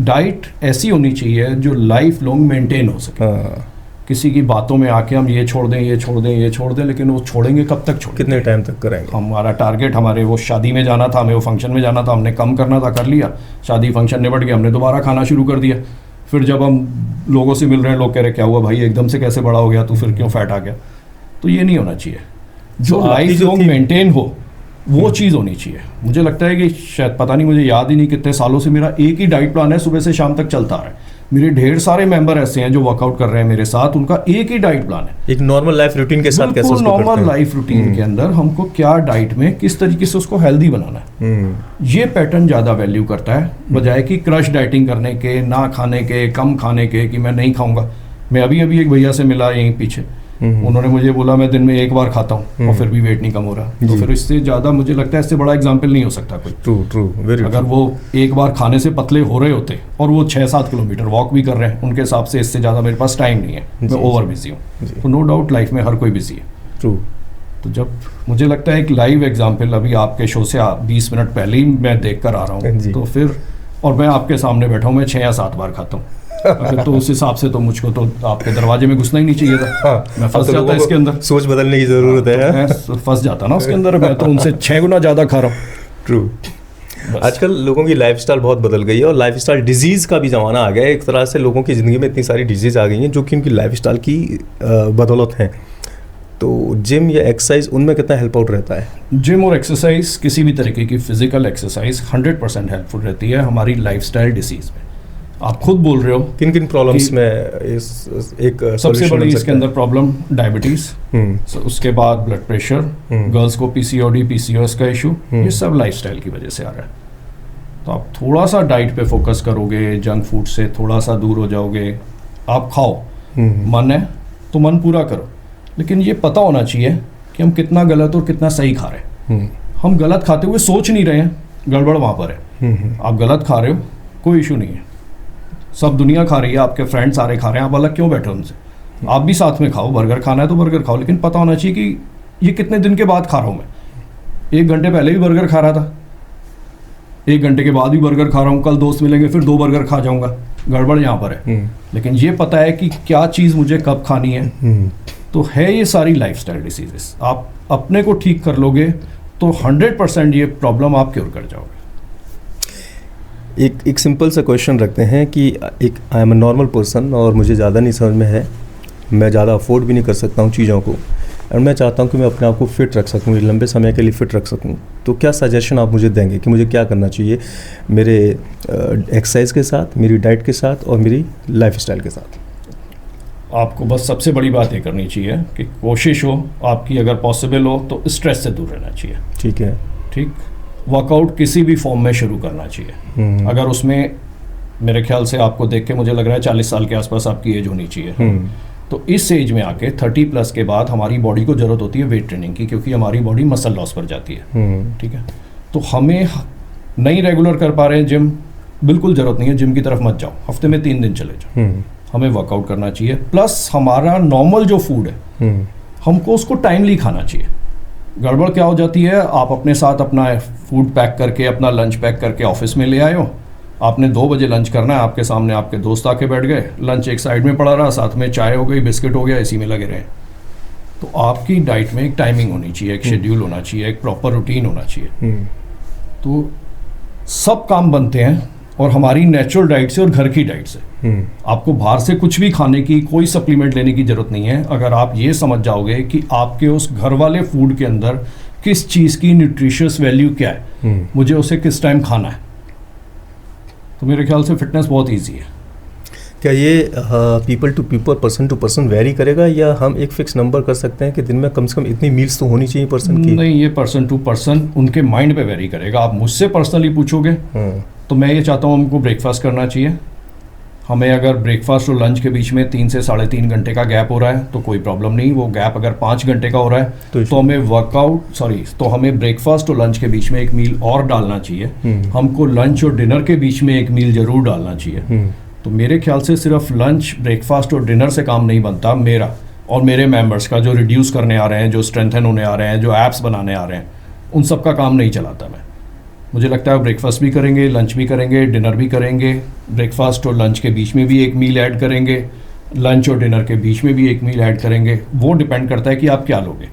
S2: डाइट ऐसी होनी चाहिए जो लाइफ लॉन्ग मेंटेन हो सके। किसी की बातों में आके हम ये छोड़ दें, लेकिन वो छोड़ेंगे कब तक?
S1: कितने टाइम तक करेंगे?
S2: हमारा टारगेट, हमारे वो शादी में जाना था, हमें वो फंक्शन में जाना था, हमने कम करना था, कर लिया, शादी फंक्शन निपट गया, हमने दोबारा खाना शुरू कर दिया। फिर जब हम लोगों से मिल रहे हैं, लोग कह रहे क्या हुआ भाई, एकदम से कैसे बड़ा हो गया तू, फिर क्यों फैट आ गया? तो ये नहीं होना चाहिए। जो लाइफ लॉन्ग मेंटेन हो वो चीज़ होनी चाहिए। मुझे लगता है कि शायद, पता नहीं, मुझे याद ही नहीं कितने सालों से मेरा एक ही डाइट प्लान है, सुबह से शाम तक चलता है। मेरे ढेर सारे मेंबर ऐसे हैं जो वर्कआउट कर रहे हैं मेरे साथ, उनका एक ही डाइट प्लान है।
S1: एक नॉर्मल लाइफ रूटीन के साथ कैसे उसको करते हैं?
S2: नॉर्मल लाइफ रूटीन के अंदर हमको क्या डाइट में किस तरीके से उसको हेल्दी बनाना है, ये पैटर्न ज़्यादा वैल्यू करता है, बजाय कि क्रश डाइटिंग करने के, ना खाने के, कम खाने के, कि मैं नहीं खाऊंगा। मैं अभी एक भैया से मिला यहीं पीछे, उन्होंने मुझे बोला मैं दिन में 1 बार खाता हूँ और फिर भी वेट नहीं कम हो रहा। तो फिर इससे ज़्यादा मुझे लगता है इससे बड़ा एग्जाम्पल नहीं हो सकता कोई।
S1: True, very.
S2: अगर वो 1 बार खाने से पतले हो रहे होते और वो 6-7 किलोमीटर वॉक भी कर रहे हैं, उनके हिसाब से इससे ज़्यादा मेरे पास टाइम नहीं है, मैं ओवर बिजी हूँ। तो नो डाउट लाइफ में हर कोई बिजी है।
S1: ट्रू।
S2: तो जब मुझे लगता है एक लाइव एग्जाम्पल अभी आपके शो से 20 मिनट पहले ही मैं देख कर आ रहा हूँ, तो फिर, और मैं आपके सामने बैठा हूँ, मैं 6 या 7 बार खाता हूँ, तो उस हिसाब से तो मुझको तो आपके दरवाजे में घुसना ही नहीं चाहिए था। मैं फंस जाता इसके अंदर।
S1: सोच बदलने की जरूरत है।
S2: मैं फंस जाता ना उसके अंदर, मैं तो उनसे 6 गुना ज़्यादा खा रहा हूँ।
S1: ट्रू। आजकल लोगों की लाइफस्टाइल बहुत बदल गई है और लाइफस्टाइल डिजीज़ का भी ज़माना आ गया है। एक तरह से लोगों की ज़िंदगी में इतनी सारी डिजीज़ आ गई हैं जो कि उनकी लाइफस्टाइल की बदौलत हैं। तो जिम या एक्सरसाइज उनमें कितना हेल्प आउट रहता है?
S2: जिम और एक्सरसाइज, किसी भी तरीके की फिजिकल एक्सरसाइज 100% हेल्पफुल रहती है हमारी लाइफस्टाइल डिसीज़ में। आप खुद बोल रहे हो
S1: किन किन प्रॉब्लम्स में एक
S2: सबसे बड़ी इसके अंदर प्रॉब्लम डायबिटीज़, उसके बाद ब्लड प्रेशर, गर्ल्स को पीसीओडी, पीसीओएस का इशू, ये सब लाइफस्टाइल की वजह से आ रहा है। तो आप थोड़ा सा डाइट पे फोकस करोगे, जंक फूड से थोड़ा सा दूर हो जाओगे, आप खाओ, मन है तो मन पूरा करो, लेकिन ये पता होना चाहिए कि हम कितना गलत और कितना सही खा रहे हैं। हम गलत खाते हुए सोच नहीं रहे हैं, गड़बड़ वहाँ पर है। आप गलत खा रहे हो, कोई इशू नहीं है, सब दुनिया खा रही है, आपके फ्रेंड्स सारे खा रहे हैं, आप अलग क्यों बैठे उनसे? आप भी साथ में खाओ, बर्गर खाना है तो बर्गर खाओ, लेकिन पता होना चाहिए कि ये कितने दिन के बाद खा रहा हूँ मैं। 1 घंटे पहले भी बर्गर खा रहा था, 1 घंटे के बाद भी बर्गर खा रहा हूँ, कल दोस्त मिलेंगे फिर 2 बर्गर खा जाऊँगा, गड़बड़ यहाँ पर है। लेकिन ये पता है कि क्या चीज़ मुझे कब खानी है। तो है ये सारी लाइफस्टाइल डिसीजेस, आप अपने को ठीक कर लोगे तो 100% ये प्रॉब्लम आप क्योर कर जाओगे।
S1: एक सिंपल सा क्वेश्चन रखते हैं कि एक I am a normal person और मुझे ज़्यादा नहीं समझ में है, मैं ज़्यादा अफोर्ड भी नहीं कर सकता हूँ चीज़ों को, और मैं चाहता हूँ कि मैं अपने आप को फिट रख सकूँ, लंबे समय के लिए फिट रख सकूँ। तो क्या सजेशन आप मुझे देंगे कि मुझे क्या करना चाहिए मेरे एक्सरसाइज के साथ, मेरी डाइट के साथ और मेरी लाइफस्टाइल के साथ?
S2: आपको बस सबसे बड़ी बात ये करनी चाहिए कि कोशिश हो आपकी, अगर पॉसिबल हो तो स्ट्रेस से दूर रहना चाहिए।
S1: ठीक है।
S2: ठीक, वर्कआउट किसी भी फॉर्म में शुरू करना चाहिए। अगर उसमें मेरे ख्याल से आपको देख के मुझे लग रहा है 40 साल के आसपास आपकी एज होनी चाहिए। तो इस एज में आके 30 प्लस के बाद हमारी बॉडी को ज़रूरत होती है वेट ट्रेनिंग की, क्योंकि हमारी बॉडी मसल लॉस पर जाती है। ठीक है, तो हमें नहीं रेगुलर कर पा रहे हैं जिम, बिल्कुल ज़रूरत नहीं है जिम की तरफ मत जाओ, हफ्ते में 3 दिन चले जाओ। हमें वर्कआउट करना चाहिए, प्लस हमारा नॉर्मल जो फूड है हमको उसको टाइमली खाना चाहिए। गड़बड़ क्या हो जाती है, आप अपने साथ अपना फूड पैक करके, अपना लंच पैक करके ऑफिस में ले आए हो, आपने 2 बजे लंच करना है, आपके सामने आपके दोस्त आके बैठ गए, लंच एक साइड में पड़ा रहा, साथ में चाय हो गई, बिस्किट हो गया, इसी में लगे रहे। तो आपकी डाइट में एक टाइमिंग होनी चाहिए, एक शेड्यूल होना चाहिए, एक प्रॉपर रूटीन होना चाहिए। तो सब काम बनते हैं और हमारी नेचुरल डाइट से और घर की डाइट से। आपको बाहर से कुछ भी खाने की, कोई सप्लीमेंट लेने की जरूरत नहीं है। अगर आप ये समझ जाओगे कि आपके उस घर वाले फूड के अंदर किस चीज़ की न्यूट्रिशियस वैल्यू क्या है, मुझे उसे किस टाइम खाना है, तो मेरे ख्याल से फिटनेस बहुत ईजी है।
S1: क्या ये people to people, person to person vary करेगा, या हम एक फिक्स नंबर कर सकते हैं कि दिन में कम से कम इतनी मील्स तो होनी चाहिए पर्सन की?
S2: नहीं, ये पर्सन टू पर्सन उनके माइंड पे वेरी करेगा। आप मुझसे पर्सनली पूछोगे तो मैं ये चाहता हूँ हमको ब्रेकफास्ट करना चाहिए। हमें अगर ब्रेकफास्ट और लंच के बीच में 3 से 3.5 घंटे का गैप हो रहा है तो कोई प्रॉब्लम नहीं। वो गैप अगर 5 घंटे का हो रहा है तो हमें ब्रेकफास्ट और लंच के बीच में एक मील और डालना चाहिए। हमको लंच और डिनर के बीच में एक मील जरूर डालना चाहिए। तो मेरे ख्याल से सिर्फ लंच, ब्रेकफास्ट और डिनर से काम नहीं बनता। मेरा और मेरे मेंबर्स का, जो रिड्यूस करने आ रहे हैं, जो स्ट्रेंथन होने आ रहे हैं, जो एप्स बनाने आ रहे हैं, उन सब का काम नहीं चलाता मैं। मुझे लगता है ब्रेकफास्ट भी करेंगे, लंच भी करेंगे, डिनर भी करेंगे, ब्रेकफास्ट और लंच के बीच में भी एक मील ऐड करेंगे, लंच और डिनर के बीच में भी एक मील ऐड करेंगे। वो डिपेंड करता है कि आप क्या लोगे।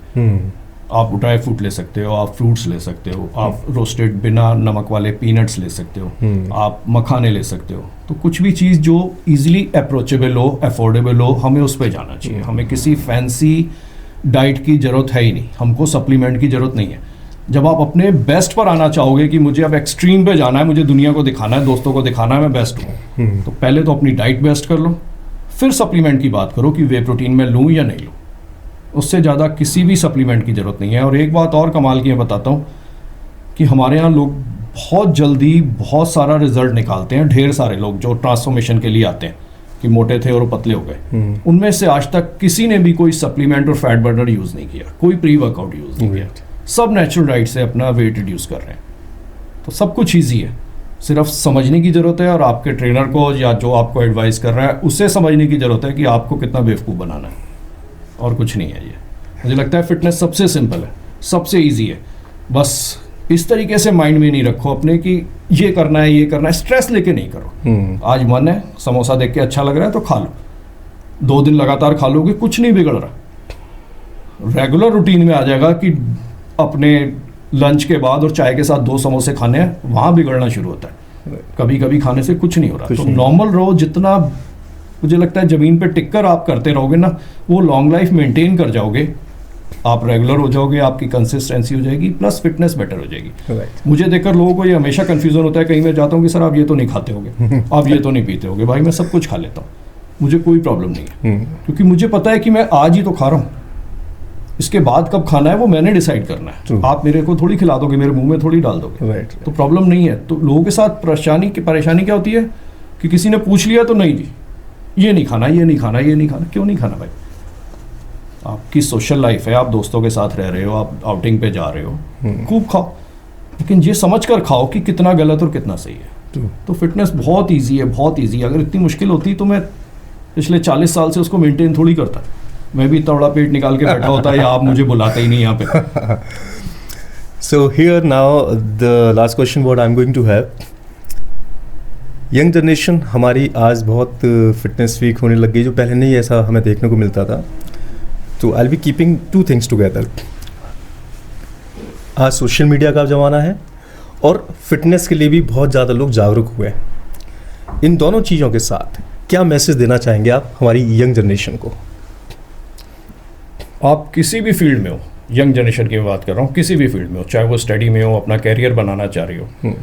S2: आप ड्राई फ्रूट ले सकते हो, आप फ्रूट्स ले सकते हो, आप रोस्टेड बिना नमक वाले पीनट्स ले सकते हो, आप मखाने ले सकते हो। तो कुछ भी चीज़ जो इजीली अप्रोचेबल हो, अफोर्डेबल हो, हमें उस पर जाना चाहिए। हमें किसी फैंसी डाइट की ज़रूरत है ही नहीं, हमको सप्लीमेंट की ज़रूरत नहीं है। जब आप अपने बेस्ट पर आना चाहोगे कि मुझे अब एक्सट्रीम पे जाना है, मुझे दुनिया को दिखाना है, दोस्तों को दिखाना है मैं बेस्ट हूँ, तो पहले तो अपनी डाइट बेस्ट कर लो, फिर सप्लीमेंट की बात करो कि वे प्रोटीन मैं लूँ या नहीं लूँ। उससे ज़्यादा किसी भी सप्लीमेंट की ज़रूरत नहीं है। और एक बात और कमाल की मैं बताता हूँ कि हमारे यहाँ लोग बहुत जल्दी बहुत सारा रिजल्ट निकालते हैं। ढेर सारे लोग जो ट्रांसफॉर्मेशन के लिए आते हैं कि मोटे थे और पतले हो गए, उनमें से आज तक किसी ने भी कोई सप्लीमेंट और फैट बर्नर यूज़ नहीं किया, कोई प्री वर्कआउट यूज़ नहीं किया। सब नेचुरल डाइट से अपना वेट रिड्यूस कर रहे हैं। तो सब कुछ ईजी है, सिर्फ समझने की ज़रूरत है, और आपके ट्रेनर को या जो आपको एडवाइस कर रहा है उससे समझने की ज़रूरत है कि आपको कितना बेवकूफ़ बनाना है, और कुछ नहीं है। ये मुझे लगता है फिटनेस सबसे सिंपल है, सबसे ईजी है। बस इस तरीके से माइंड में नहीं रखो अपने कि ये करना है, ये करना है, स्ट्रेस लेके नहीं करो। आज मन है, समोसा देख के अच्छा लग रहा है तो खा लो, 2 दिन लगातार खा लोगे, कुछ नहीं बिगड़ रहा। रेगुलर रूटीन में आ जाएगा कि अपने लंच के बाद और चाय के साथ 2 समोसे खाने हैं, वहाँ बिगड़ना शुरू होता है। कभी कभी खाने से कुछ नहीं हो रहा। तो नॉर्मल रहो, जितना मुझे लगता है ज़मीन पे टिककर आप करते रहोगे ना, वो लॉन्ग लाइफ मेंटेन कर जाओगे, आप रेगुलर हो जाओगे, आपकी कंसिस्टेंसी हो जाएगी, प्लस फिटनेस बेटर हो जाएगी। मुझे देखकर लोगों को ये हमेशा कन्फ्यूजन होता है, कहीं मैं जाता हूँ कि सर आप ये तो नहीं खाते होगे, आप ये तो नहीं पीते होगे। भाई मैं सब कुछ खा लेता हूँ, मुझे कोई प्रॉब्लम नहीं है, क्योंकि मुझे पता है कि मैं आज ही तो खा रहा हूँ, इसके बाद कब खाना है वो मैंने डिसाइड करना है। आप मेरे को थोड़ी खिला दोगे, मेरे मुंह में थोड़ी डाल दोगे, तो प्रॉब्लम नहीं है। तो लोगों के साथ परेशानी क्या होती है कि किसी ने पूछ लिया तो नहीं जी, ये नहीं खाना, ये नहीं खाना, ये नहीं खाना। क्यों नहीं खाना भाई? आपकी सोशल लाइफ है, आप दोस्तों के साथ रह रहे हो, आप आउटिंग पे जा रहे हो, खूब खाओ, लेकिन ये समझ कर खाओ कि कितना गलत और कितना सही है। तो फिटनेस बहुत ईजी है, बहुत ईजी है। अगर इतनी मुश्किल होती तो मैं पिछले 40 साल से उसको मेंटेन थोड़ी करता, मैं भी इतना बड़ा पेट निकाल के बैठा होता, या आप मुझे बुलाते ही नहीं यहाँ पे।
S1: So here now the last question what I'm going to have, young generation हमारी आज बहुत फिटनेस वीक होने लग गई, जो पहले नहीं ऐसा हमें देखने को मिलता था। तो I will be keeping 2 things together. आज सोशल मीडिया का ज़माना है और फिटनेस के लिए भी बहुत ज़्यादा लोग जागरूक हुए हैं। इन दोनों चीज़ों के साथ क्या मैसेज देना चाहेंगे आप हमारी यंग जनरेशन को?
S2: आप किसी भी फील्ड में हो, यंग जनरेशन की बात कर रहा हूँ, किसी भी फील्ड में हो, चाहे वो स्टडी में हो, अपना कैरियर बनाना चाह रही हो,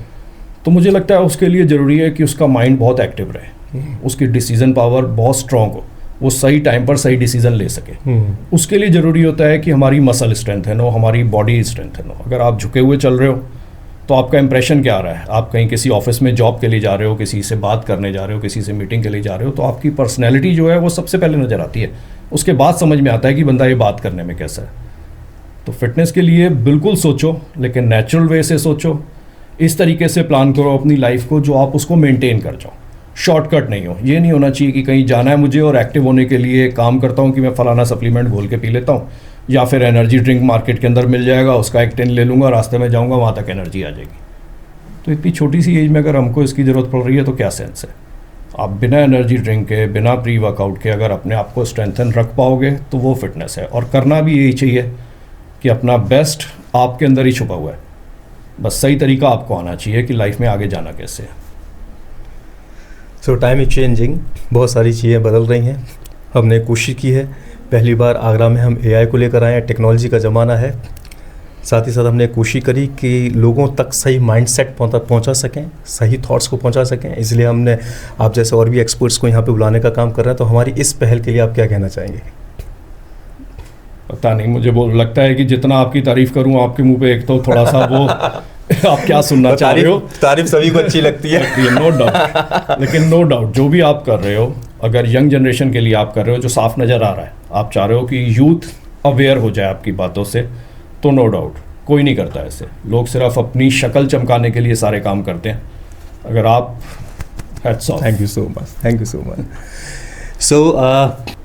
S2: तो मुझे लगता है उसके लिए ज़रूरी है कि उसका माइंड बहुत एक्टिव रहे, उसकी डिसीजन पावर बहुत स्ट्रॉन्ग हो, वो सही टाइम पर सही डिसीजन ले सके। उसके लिए ज़रूरी होता है कि हमारी मसल स्ट्रेंथन हो, हमारी बॉडी स्ट्रेंथन हो। अगर आप झुके हुए चल रहे हो तो आपका इंप्रेशन क्या आ रहा है? आप कहीं किसी ऑफिस में जॉब के लिए जा रहे हो, किसी से बात करने जा रहे हो, किसी से मीटिंग के लिए जा रहे हो, तो आपकी पर्सनैलिटी जो है वो सबसे पहले नज़र आती है। उसके बाद समझ में आता है कि बंदा ये बात करने में कैसा है। तो फिटनेस के लिए बिल्कुल सोचो, लेकिन नेचुरल वे से सोचो। इस तरीके से प्लान करो अपनी लाइफ को जो आप उसको मेंटेन कर जाओ। शॉर्टकट नहीं हो। ये नहीं होना चाहिए कि कहीं जाना है मुझे और एक्टिव होने के लिए काम करता हूँ कि मैं फलाना सप्लीमेंट घोल के पी लेता हूँ, या फिर एनर्जी ड्रिंक मार्केट के अंदर मिल जाएगा, उसका एक टिन ले लूँगा, रास्ते में जाऊँगा, वहाँ तक एनर्जी आ जाएगी। तो इतनी छोटी सी एज में अगर हमको इसकी ज़रूरत पड़ रही है तो क्या सेंस है? आप बिना एनर्जी ड्रिंक के, बिना प्री वर्कआउट के अगर अपने आप को स्ट्रेंथन रख पाओगे तो वो फिटनेस है। और करना भी यही चाहिए कि अपना बेस्ट आपके अंदर ही छुपा हुआ है, बस सही तरीका आपको आना चाहिए कि लाइफ में आगे जाना कैसे है।
S1: सो टाइम इज चेंजिंग, बहुत सारी चीज़ें बदल रही हैं। हमने कोशिश की है, पहली बार आगरा में हम AI को लेकर आए हैं, टेक्नोलॉजी का ज़माना है। साथ ही साथ हमने कोशिश करी कि लोगों तक सही माइंडसेट पहुंचा सकें, सही थॉट्स को पहुंचा सकें। इसलिए हमने आप जैसे और भी एक्सपर्ट्स को यहाँ पे बुलाने का काम कर रहे हैं। तो हमारी इस पहल के लिए आप क्या कहना चाहेंगे?
S2: पता नहीं, मुझे वो लगता है कि जितना आपकी तारीफ करूं आपके मुंह पे एक तो थोड़ा सा वो आप क्या सुनना चाह रहे हो?
S1: तारीफ सभी को अच्छी लगती है।
S2: नो डाउट, लेकिन नो डाउट जो भी आप कर रहे हो, अगर यंग जनरेशन के लिए आप कर रहे हो, जो साफ नज़र आ रहा है, आप चाह रहे हो कि यूथ अवेयर हो जाए आपकी बातों से, तो नो डाउट कोई नहीं करता ऐसे। लोग सिर्फ अपनी शक्ल चमकाने के लिए सारे काम करते हैं। अगर आप
S1: thank you so much, thank you so much. So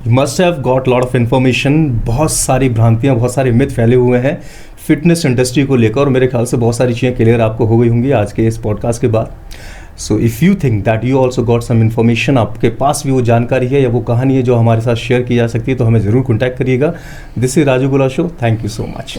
S1: you must have got lot of information. बहुत सारी भ्रांतियाँ, बहुत सारे मिथ फैले हुए हैं फिटनेस इंडस्ट्री को लेकर, और मेरे ख्याल से बहुत सारी चीज़ें क्लियर आपको हो गई होंगी आज के इस पॉडकास्ट के बाद। So if you think that you also got some information, आपके पास भी वो जानकारी है या वो कहानी है जो हमारे साथ शेयर की जा सकती है, तो हमें ज़रूर कॉन्टैक्ट करिएगा। दिस इज राजू गुला show. Thank you so much.